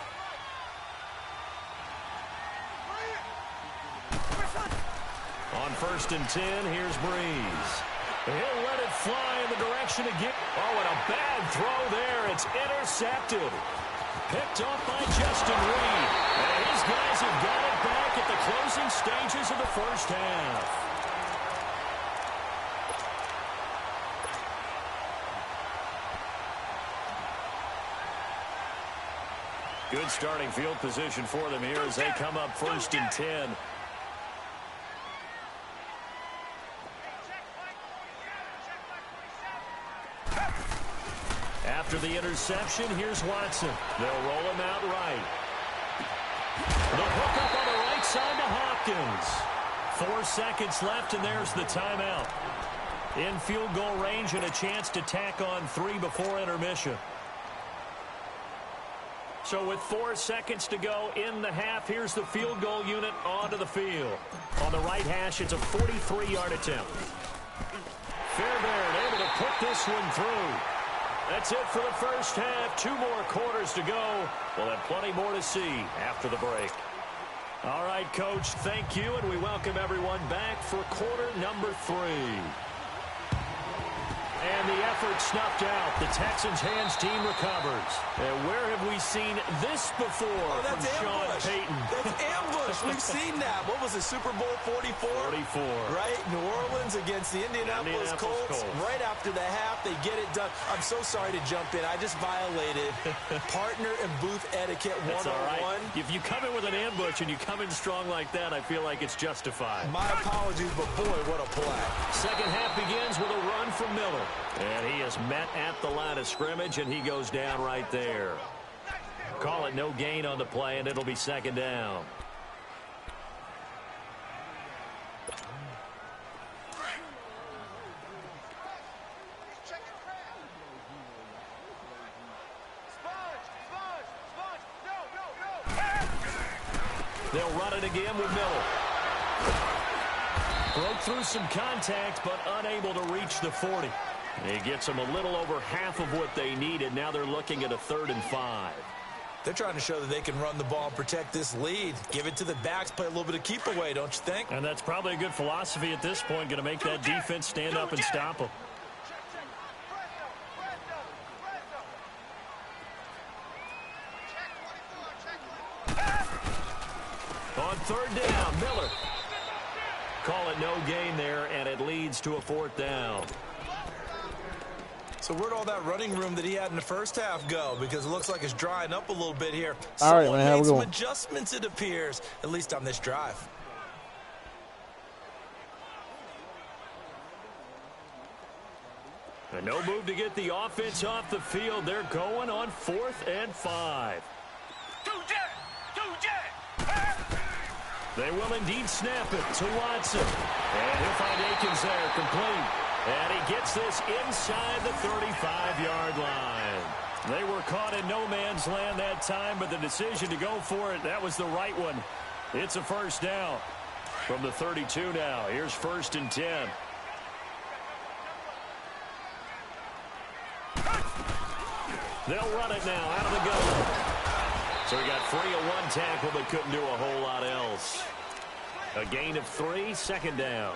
On 1st and 10, here's Breeze. He'll let it fly in the direction again. Oh, and a bad throw there. It's intercepted. Picked off by Justin Reed. And his guys have got it back at the closing stages of the first half. Good starting field position for them here as they come up 1st and 10. After the interception, here's Watson. They'll roll him out right. The hook up on the right side to Hopkins. 4 seconds left, and there's the timeout. In field goal range and a chance to tack on 3 before intermission. So with 4 seconds to go in the half, here's the field goal unit onto the field. On the right hash, it's a 43-yard attempt. Fairbairn able to put this one through. That's it for the first half. 2 more quarters to go. We'll have plenty more to see after the break. All right, Coach, thank you, and we welcome everyone back for quarter number 3. And the effort snuffed out. The Texans' hands team recovers. And where have we seen this before from Sean Payton? That's ambush. We've seen that. What was it, Super Bowl 44? 44. Right? New Orleans against the Indianapolis Colts. Right after the half, they get it done. I'm so sorry to jump in. I just violated partner and booth etiquette 101. That's all right. If you come in with an ambush and you come in strong like that, I feel like it's justified. My apologies, but boy, what a play. Second half begins with a run from Miller. And he is met at the line of scrimmage, and he goes down right there. Call it no gain on the play, and it'll be second down. They'll run it again with Miller. Broke through some contact, but unable to reach the 40. He gets them a little over half of what they needed. Now they're looking at a 3rd and 5. They're trying to show that they can run the ball and protect this lead. Give it to the backs, play a little bit of keep away, don't you think? And that's probably a good philosophy at this point, going to make that defense stand up and stop them. On 3rd down, Miller. Call it no gain there, and it leads to a 4th down. So where'd all that running room that he had in the first half go? Because it looks like it's drying up a little bit here. All right, man, how we some going? adjustments, it appears, at least on this drive. And no move to get the offense off the field. They're going on 4th and 5. They will indeed snap it to Watson. And he'll find Akins there, complete. And he gets this inside the 35-yard line. They were caught in no man's land that time, but the decision to go for it, that was the right one. It's a first down from the 32 now. Here's 1st and 10. They'll run it now out of the gun. So he got free of one tackle, but couldn't do a whole lot else. A gain of 3, 2nd down.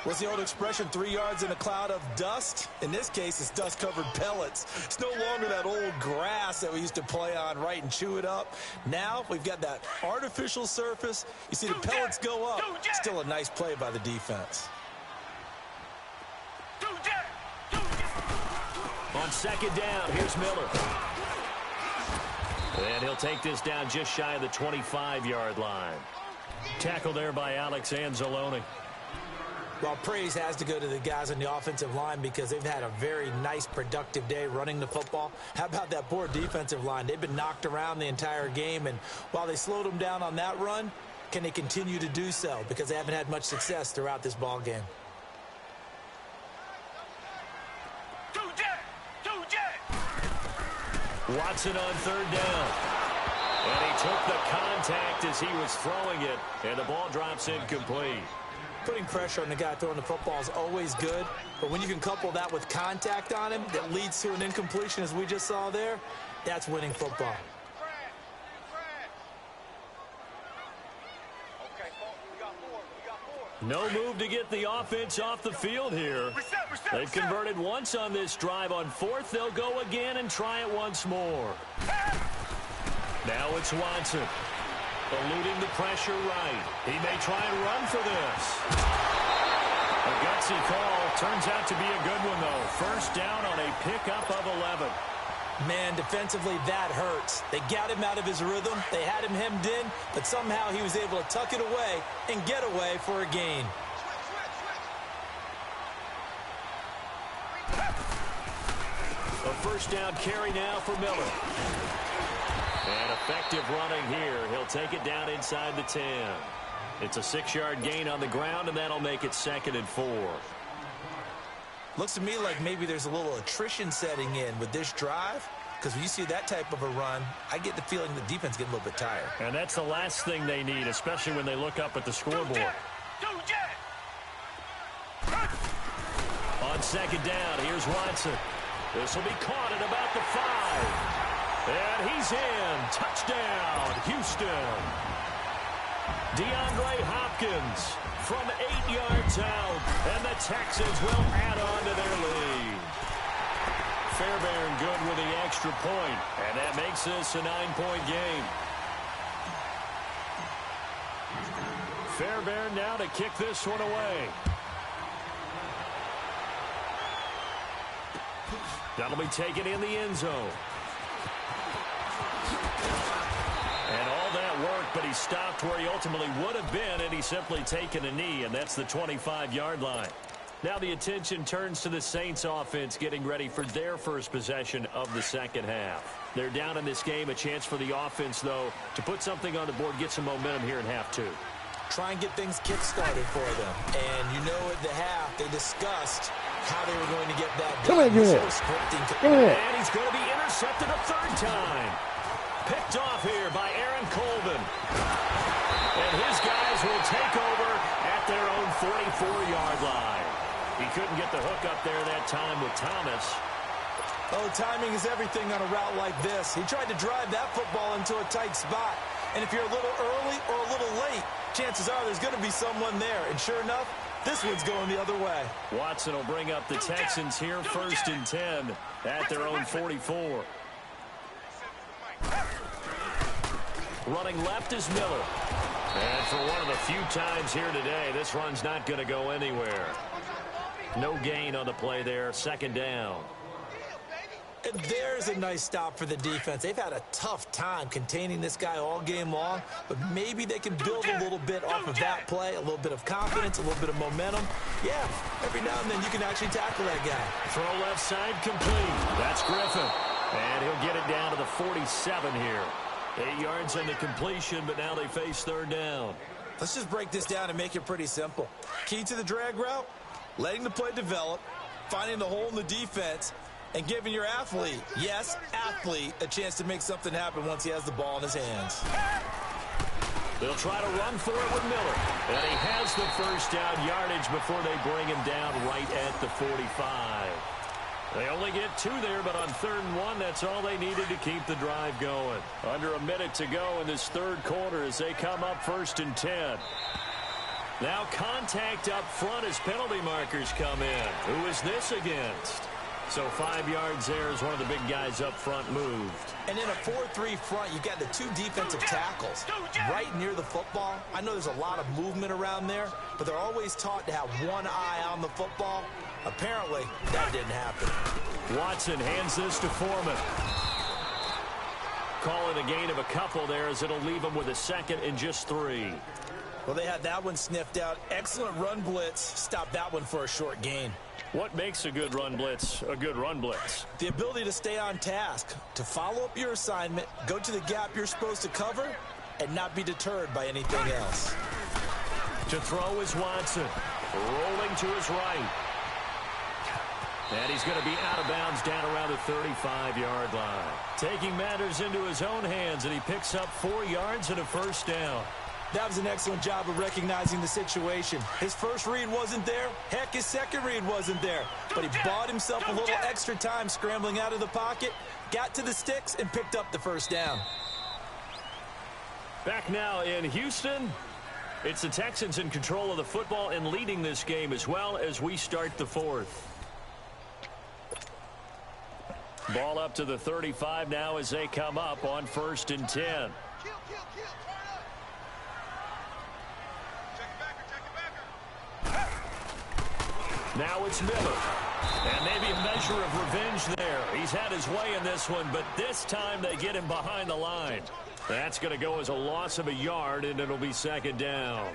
What's the old expression, 3 yards in a cloud of dust? In this case, it's dust-covered pellets. It's no longer that old grass that we used to play on, right, and chew it up. Now we've got that artificial surface. You see the pellets go up. Still a nice play by the defense. On 2nd down, here's Miller. And he'll take this down just shy of the 25-yard line. Tackle there by Alex Anzalone. Well, praise has to go to the guys on the offensive line because they've had a very nice, productive day running the football. How about that poor defensive line? They've been knocked around the entire game, and while they slowed them down on that run, can they continue to do so? Because they haven't had much success throughout this ball game. Watson on 3rd down. And he took the contact as he was throwing it, and the ball drops incomplete. Putting pressure on the guy throwing the football is always good, but when you can couple that with contact on him that leads to an incompletion, as we just saw there, that's winning football. No move to get the offense off the field here. They've converted once on this drive. On 4th, they'll go again and try it once more. Now it's Watson. Eluding the pressure right. He may try and run for this. A gutsy call. Turns out to be a good one, though. 1st down on a pickup of 11. Man, defensively, that hurts. They got him out of his rhythm. They had him hemmed in, but somehow he was able to tuck it away and get away for a gain. A 1st down carry now for Miller. And effective running here. He'll take it down inside the 10. It's a 6-yard gain on the ground, and that'll make it 2nd and 4. Looks to me like maybe there's a little attrition setting in with this drive, because when you see that type of a run, I get the feeling the defense getting a little bit tired. And that's the last thing they need, especially when they look up at the scoreboard. On 2nd down, here's Watson. This will be caught at about the 5. And he's in. Touchdown, Houston. DeAndre Hopkins from 8 yards out, and the Texans will add on to their lead. Fairbairn good with the extra point, and that makes this a 9-point game. Fairbairn now to kick this one away. That'll be taken in the end zone. And all that work, but he stopped where he ultimately would have been, and he's simply taken a knee, and that's the 25-yard line. Now the attention turns to the Saints offense getting ready for their first possession of the 2nd half. They're down in this game, a chance for the offense, though, to put something on the board, get some momentum here in half 2. Try and get things kick-started for them. And you know at the half, they discussed how they were going to get that done. Come here, give me that. And he's going to be intercepted a 3rd time. Picked off here by Aaron Colvin. And his guys will take over at their own 44-yard line. He couldn't get the hook up there that time with Thomas. Oh, timing is everything on a route like this. He tried to drive that football into a tight spot. And if you're a little early or a little late, chances are there's going to be someone there. And sure enough, this one's going the other way. Watson will bring up the Texans here 1st and 10 at their own 44. Running left is Miller. And for one of the few times here today, this run's not going to go anywhere. No gain on the play there. 2nd down. And there's a nice stop for the defense. They've had a tough time containing this guy all game long, but maybe they can build a little bit off of that play, a little bit of confidence, a little bit of momentum. Yeah, every now and then you can actually tackle that guy. Throw left side complete. That's Griffin. And he'll get it down to the 47 here. 8 yards on the completion, but now they face 3rd down. Let's just break this down and make it pretty simple. Key to the drag route, letting the play develop, finding the hole in the defense, and giving your athlete, yes, athlete, a chance to make something happen once he has the ball in his hands. They'll try to run for it with Miller. And he has the first down yardage before they bring him down right at the 45. They only get 2 there, but on 3rd and 1, that's all they needed to keep the drive going. Under a minute to go in this 3rd quarter as they come up 1st and 10. Now contact up front as penalty markers come in. Who is this against? So 5 yards there as one of the big guys up front moved. And in a 4-3 front, you got the 2 defensive tackles right near the football. I know there's a lot of movement around there, but they're always taught to have one eye on the football. Apparently, that didn't happen. Watson hands this to Foreman. Call it a gain of a couple there as it'll leave him with a 2nd and just 3. Well, they had that one sniffed out. Excellent run blitz. Stop that one for a short gain. What makes a good run blitz a good run blitz? The ability to stay on task, to follow up your assignment, go to the gap you're supposed to cover, and not be deterred by anything else. To throw is Watson. Rolling to his right. And he's going to be out of bounds down around the 35-yard line. Taking matters into his own hands, and he picks up 4 yards and a first down. That was an excellent job of recognizing the situation. His first read wasn't there. Heck, his second read wasn't there. But he bought himself a little extra time scrambling out of the pocket, got to the sticks, and picked up the first down. Back now in Houston. It's the Texans in control of the football and leading this game as well as we start the 4th. Ball up to the 35 now as they come up on 1st and 10. Now it's Miller. And maybe a measure of revenge there. He's had his way in this one, but this time they get him behind the line. That's going to go as a loss of a yard, and it'll be 2nd down.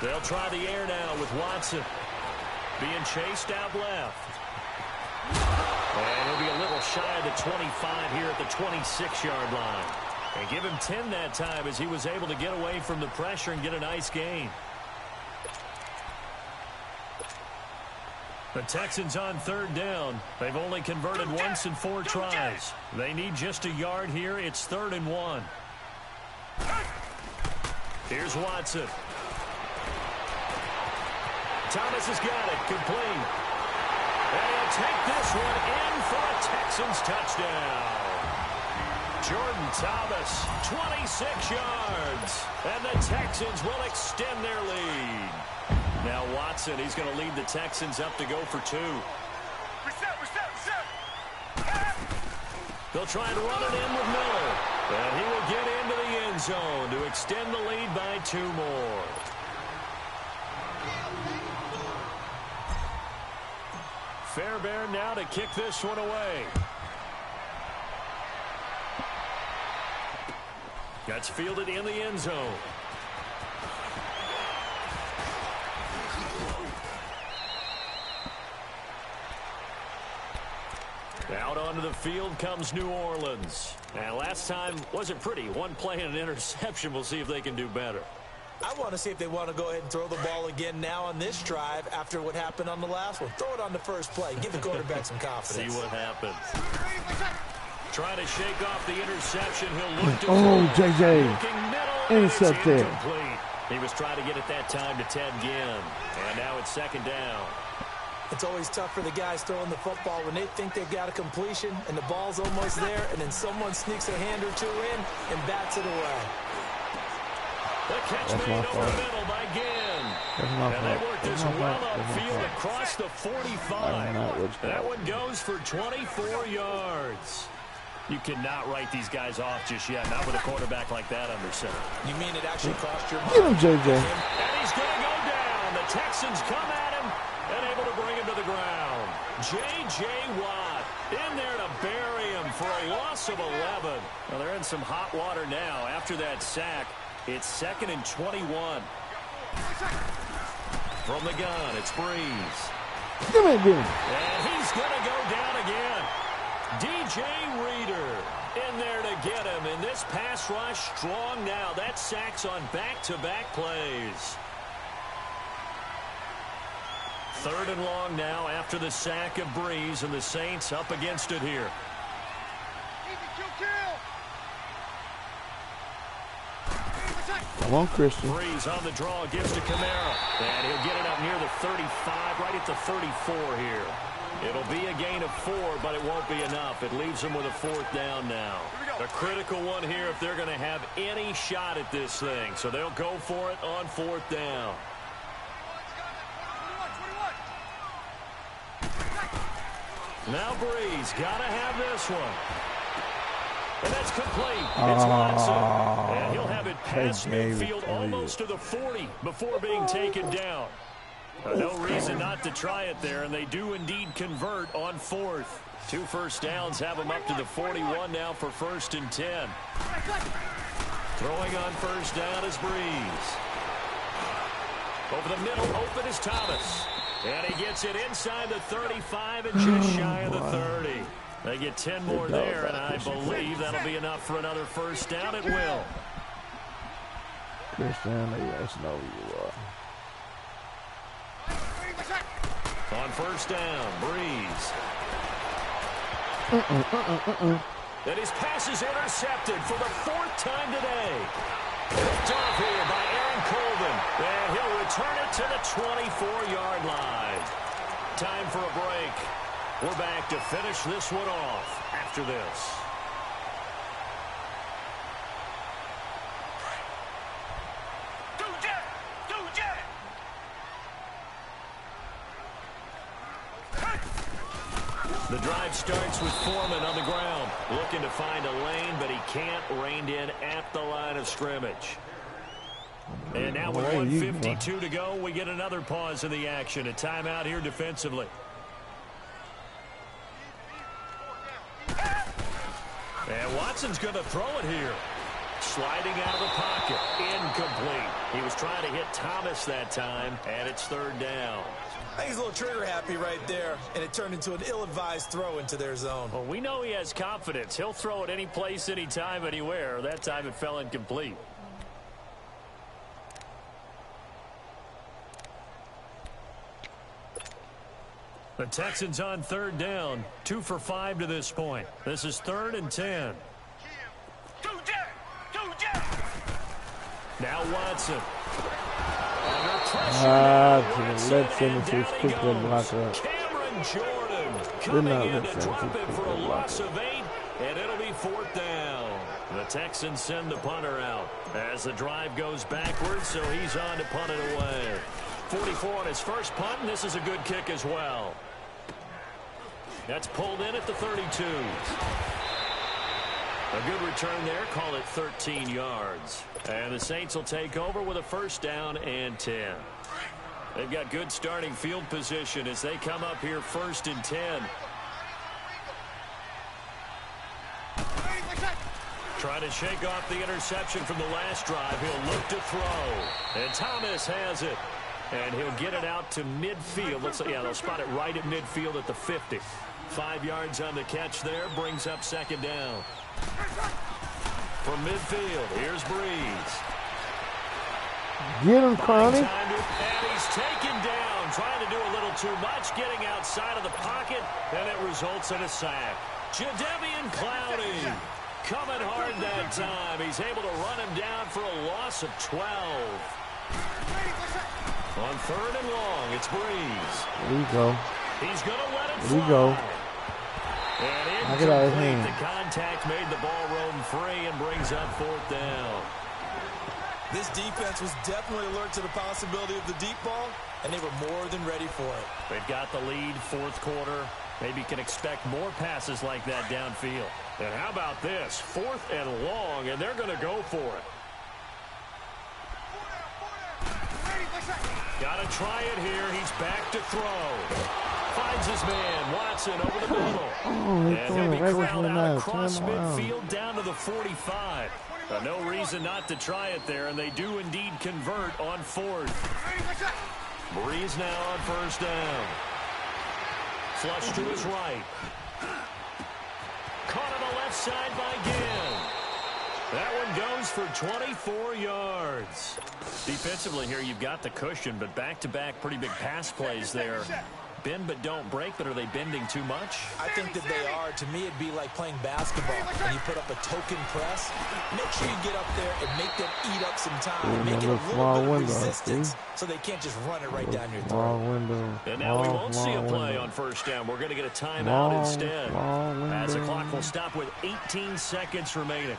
They'll try the air now with Watson. Being chased out left. And he'll be a little shy of the 25 here at the 26-yard line. And give him 10 that time as he was able to get away from the pressure and get a nice gain. The Texans on 3rd down. They've only converted once in 4 tries. They need just a yard here. It's 3rd and 1. Here's Watson. Thomas has got it. Complete. And he'll take this one in for a Texans touchdown. Jordan Thomas, 26 yards. And the Texans will extend their lead. Now Watson, he's going to lead the Texans up to go for 2. They'll try and run it in with Miller. And he will get into the end zone to extend the lead by 2 more. Fairbairn now to kick this one away. That's fielded in the end zone. Out onto the field comes New Orleans. And last time wasn't pretty. One play and an interception. We'll see if they can do better. I want to see if they want to go ahead and throw the ball again now on this drive after what happened on the last one. Throw it on the first play. Give the quarterback some confidence. See what happens. Trying to shake off the interception. He'll look to JJ. Intercept there. He was trying to get it that time to Ted Ginn. And now it's 2nd down. It's always tough for the guys throwing the football when they think they've got a completion and the ball's almost there, and then someone sneaks a hand or 2 in and bats it away. The catch made over the middle by Ginn. And they work this well upfield across the 45. That one goes for 24 yards. You cannot write these guys off just yet, not with a quarterback like that under center. You mean it actually cost your money? Get him, JJ. And he's going to go down. The Texans come at him and able to bring him to the ground. J.J. Watt in there to bury him for a loss of 11. Well, they're in some hot water now. After that sack, it's 2nd and 21. From the gun, it's Breeze. Give me. And he's going to go down again. DJ Reader in there to get him. And this pass rush strong now. That's sacks on back-to-back plays. 3rd and long now after the sack of Breeze, and the Saints up against it here. Come on, Christian. Breeze on the draw, gives to Kamara. And he'll get it up near the 35, right at the 34 here. It'll be a gain of 4, but it won't be enough. It leaves them with a 4th down now. A critical one here if they're going to have any shot at this thing. So they'll go for it on 4th down. Now Breeze got to have this one. And that's complete. It's Watson. And he'll have it past midfield almost to the 40 before being taken down. No reason not to try it there, and they do indeed convert on 4th. 2 first downs have them up to the 41 now for 1st and 10. Throwing on 1st down is Breeze. Over the middle, open is Thomas. And he gets it inside the 35 and just shy of the 30. They get 10 more there, and I believe that'll be enough for another 1st down. It will. Christian, yes, no, you are. On 1st down, Breeze. And his pass is intercepted for the 4th time today. Picked off here by Aaron Colvin. And he'll return it to the 24-yard line. Time for a break. We're back to finish this one off after this. The drive starts with Foreman on the ground, looking to find a lane, but he can't, reined in at the line of scrimmage. And now with 1:52 to go, we get another pause in the action. A timeout here defensively. And Watson's going to throw it here. Sliding out of the pocket. Incomplete. He was trying to hit Thomas that time, and it's 3rd down. I think he's a little trigger happy right there, and it turned into an ill-advised throw into their zone. Well, we know he has confidence. He'll throw it any place, anytime, anywhere. That time it fell incomplete. The Texans on 3rd down. 2 for 5 to this point. This is 3rd and 10. Now Watson. Under pressure. Let's quick block up. Cameron Jordan coming in to drop it for a loss of 8, and it'll be 4th down. The Texans send the punter out as the drive goes backwards, so he's on to punt it away. 44 on his first punt, and this is a good kick as well. That's pulled in at the 32. A good return there, call it 13 yards. And the Saints will take over with a 1st down and 10. They've got good starting field position as they come up here 1st and 10. Trying to shake off the interception from the last drive. He'll look to throw. And Thomas has it. And he'll get it out to midfield. They'll spot it right at midfield at the 50. 5 yards on the catch there. Brings up 2nd down. From midfield, here's Breeze. Get him, Connie. And he's taken down. Trying to do a little too much. Getting outside of the pocket. And it results in a sack. Jadeveon Clowney coming hard that time. He's able to run him down for a loss of 12. On 3rd and long, it's Breeze. There we go. He's going to let it fly. There we go. And Knock it out of his hand. The contact made the ball roam free and brings up 4th down. This defense was definitely alert to the possibility of the deep ball, and they were more than ready for it. They've got the lead, 4th quarter. Maybe can expect more passes like that downfield. And how about this? 4th and long, and they're going to go for it. Got to try it here. He's back to throw. Finds his man, Watson, over the middle. And he'll be crowded out across midfield down to the 45. No reason not to try it there, and they do indeed convert on 4th. Breeze now on 1st down. Flush to his right. left side by Ginn. That one goes for 24 yards. Defensively here, you've got the cushion, but back-to-back pretty big pass plays there. Bend but don't break, but are they bending too much? I think that they are. To me, it'd be like playing basketball. When you put up a token press, make sure you get up there and make them eat up some time. Make it a little bit of resistance so they can't just run it right down your throat. And now we won't see a play on first down. We're going to get a timeout instead. As the clock will stop with 18 seconds remaining.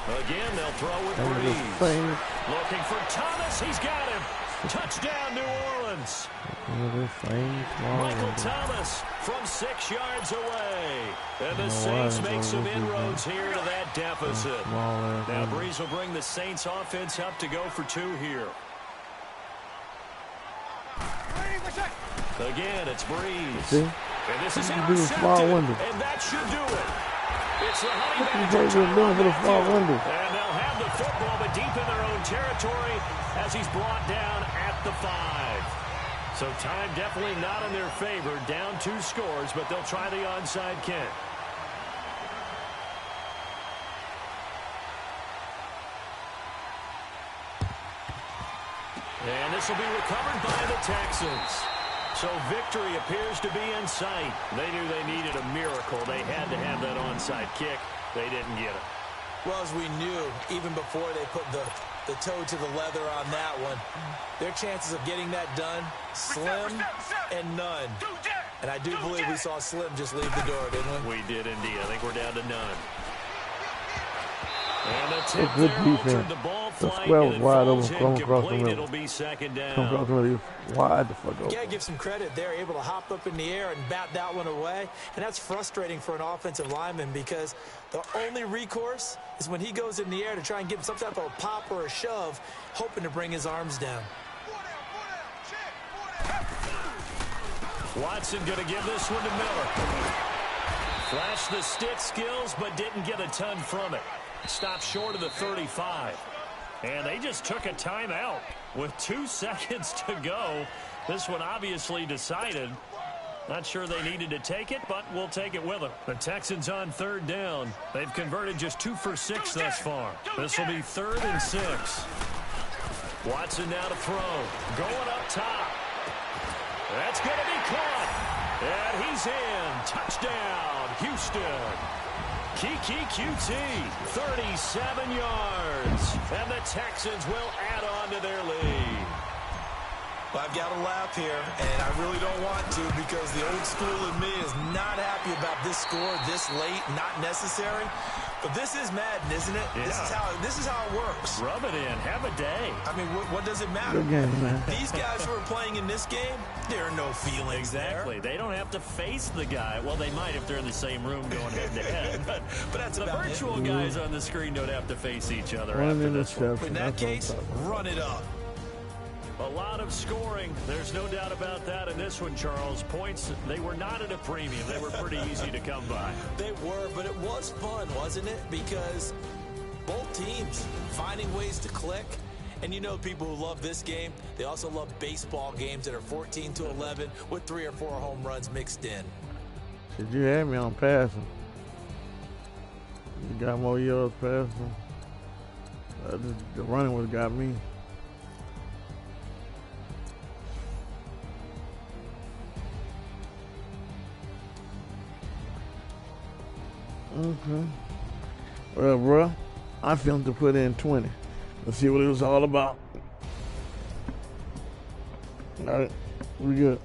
Again, they'll throw with Breeze. Looking for Thomas. He's got him. Touchdown, New Orleans. Michael Thomas from 6 yards away. And the Saints make some inroads here to that deficit. Now Breeze will bring the Saints offense up to go for 2 here. Again, it's Breeze. And this is intercepted. And that should do it. It's the Honey Badger. And they'll have the football, but deep in their own territory as he's brought down at the 5. So time definitely not in their favor. Down 2 scores, but they'll try the onside kick. And this will be recovered by the Texans. So victory appears to be in sight. They knew they needed a miracle. They had to have that onside kick. They didn't get it. Well, as we knew, even before they put the toe to the leather on that one, their chances of getting that done, slim and none. And I do believe we saw Slim just leave the door, didn't we? We did indeed. I think we're down to none. And a tip good there defense. The ball The flight square and was it wide falls open, come across the incomplete. middle. It'll be second down. Come across the middle, wide the fuck You open. got to give some credit. They're able to hop up in the air and bat that one away. And that's frustrating for an offensive lineman because the only recourse is when he goes in the air to try and give some type of a pop or a shove, hoping to bring his arms down. Watson going to give this one to Miller. Flashed the stick skills, but didn't get a ton from it. Stopped short of the 35. And they just took a timeout with 2 seconds to go. This one obviously decided. Not sure they needed to take it, but we'll take it with them. The Texans on 3rd down. They've converted just 2 for 6 thus far. This will be 3rd and 6. Watson now to throw. Going up top. That's going to be caught. And he's in. Touchdown, Houston. Kiki QT, 37 yards. And the Texans will add on to their lead. Well, I've got to laugh here, and I really don't want to because the old school in me is not happy about this score this late, not necessary. But this is Madden, isn't it? Yeah. This is how it works. Rub it in. Have a day. I mean, what does it matter? Good game, man. These guys who are playing in this game, there are no feelings Exactly. there. They don't have to face the guy. Well, they might if they're in the same room going head-to-head. But that's the about virtual guys on the screen don't have to face each other One after this one. In that case, run it up. A lot of scoring. There's no doubt about that in this one, Charles. Points, they were not at a premium. They were pretty easy to come by. They were, but it was fun, wasn't it? Because both teams finding ways to click. And you know people who love this game, they also love baseball games that are 14-11 with 3 or 4 home runs mixed in. Did you have me on passing? You got more yards passing. The running was got me. Okay. Well, bro, I filmed to put in 20. Let's see what it was all about. All right, we good.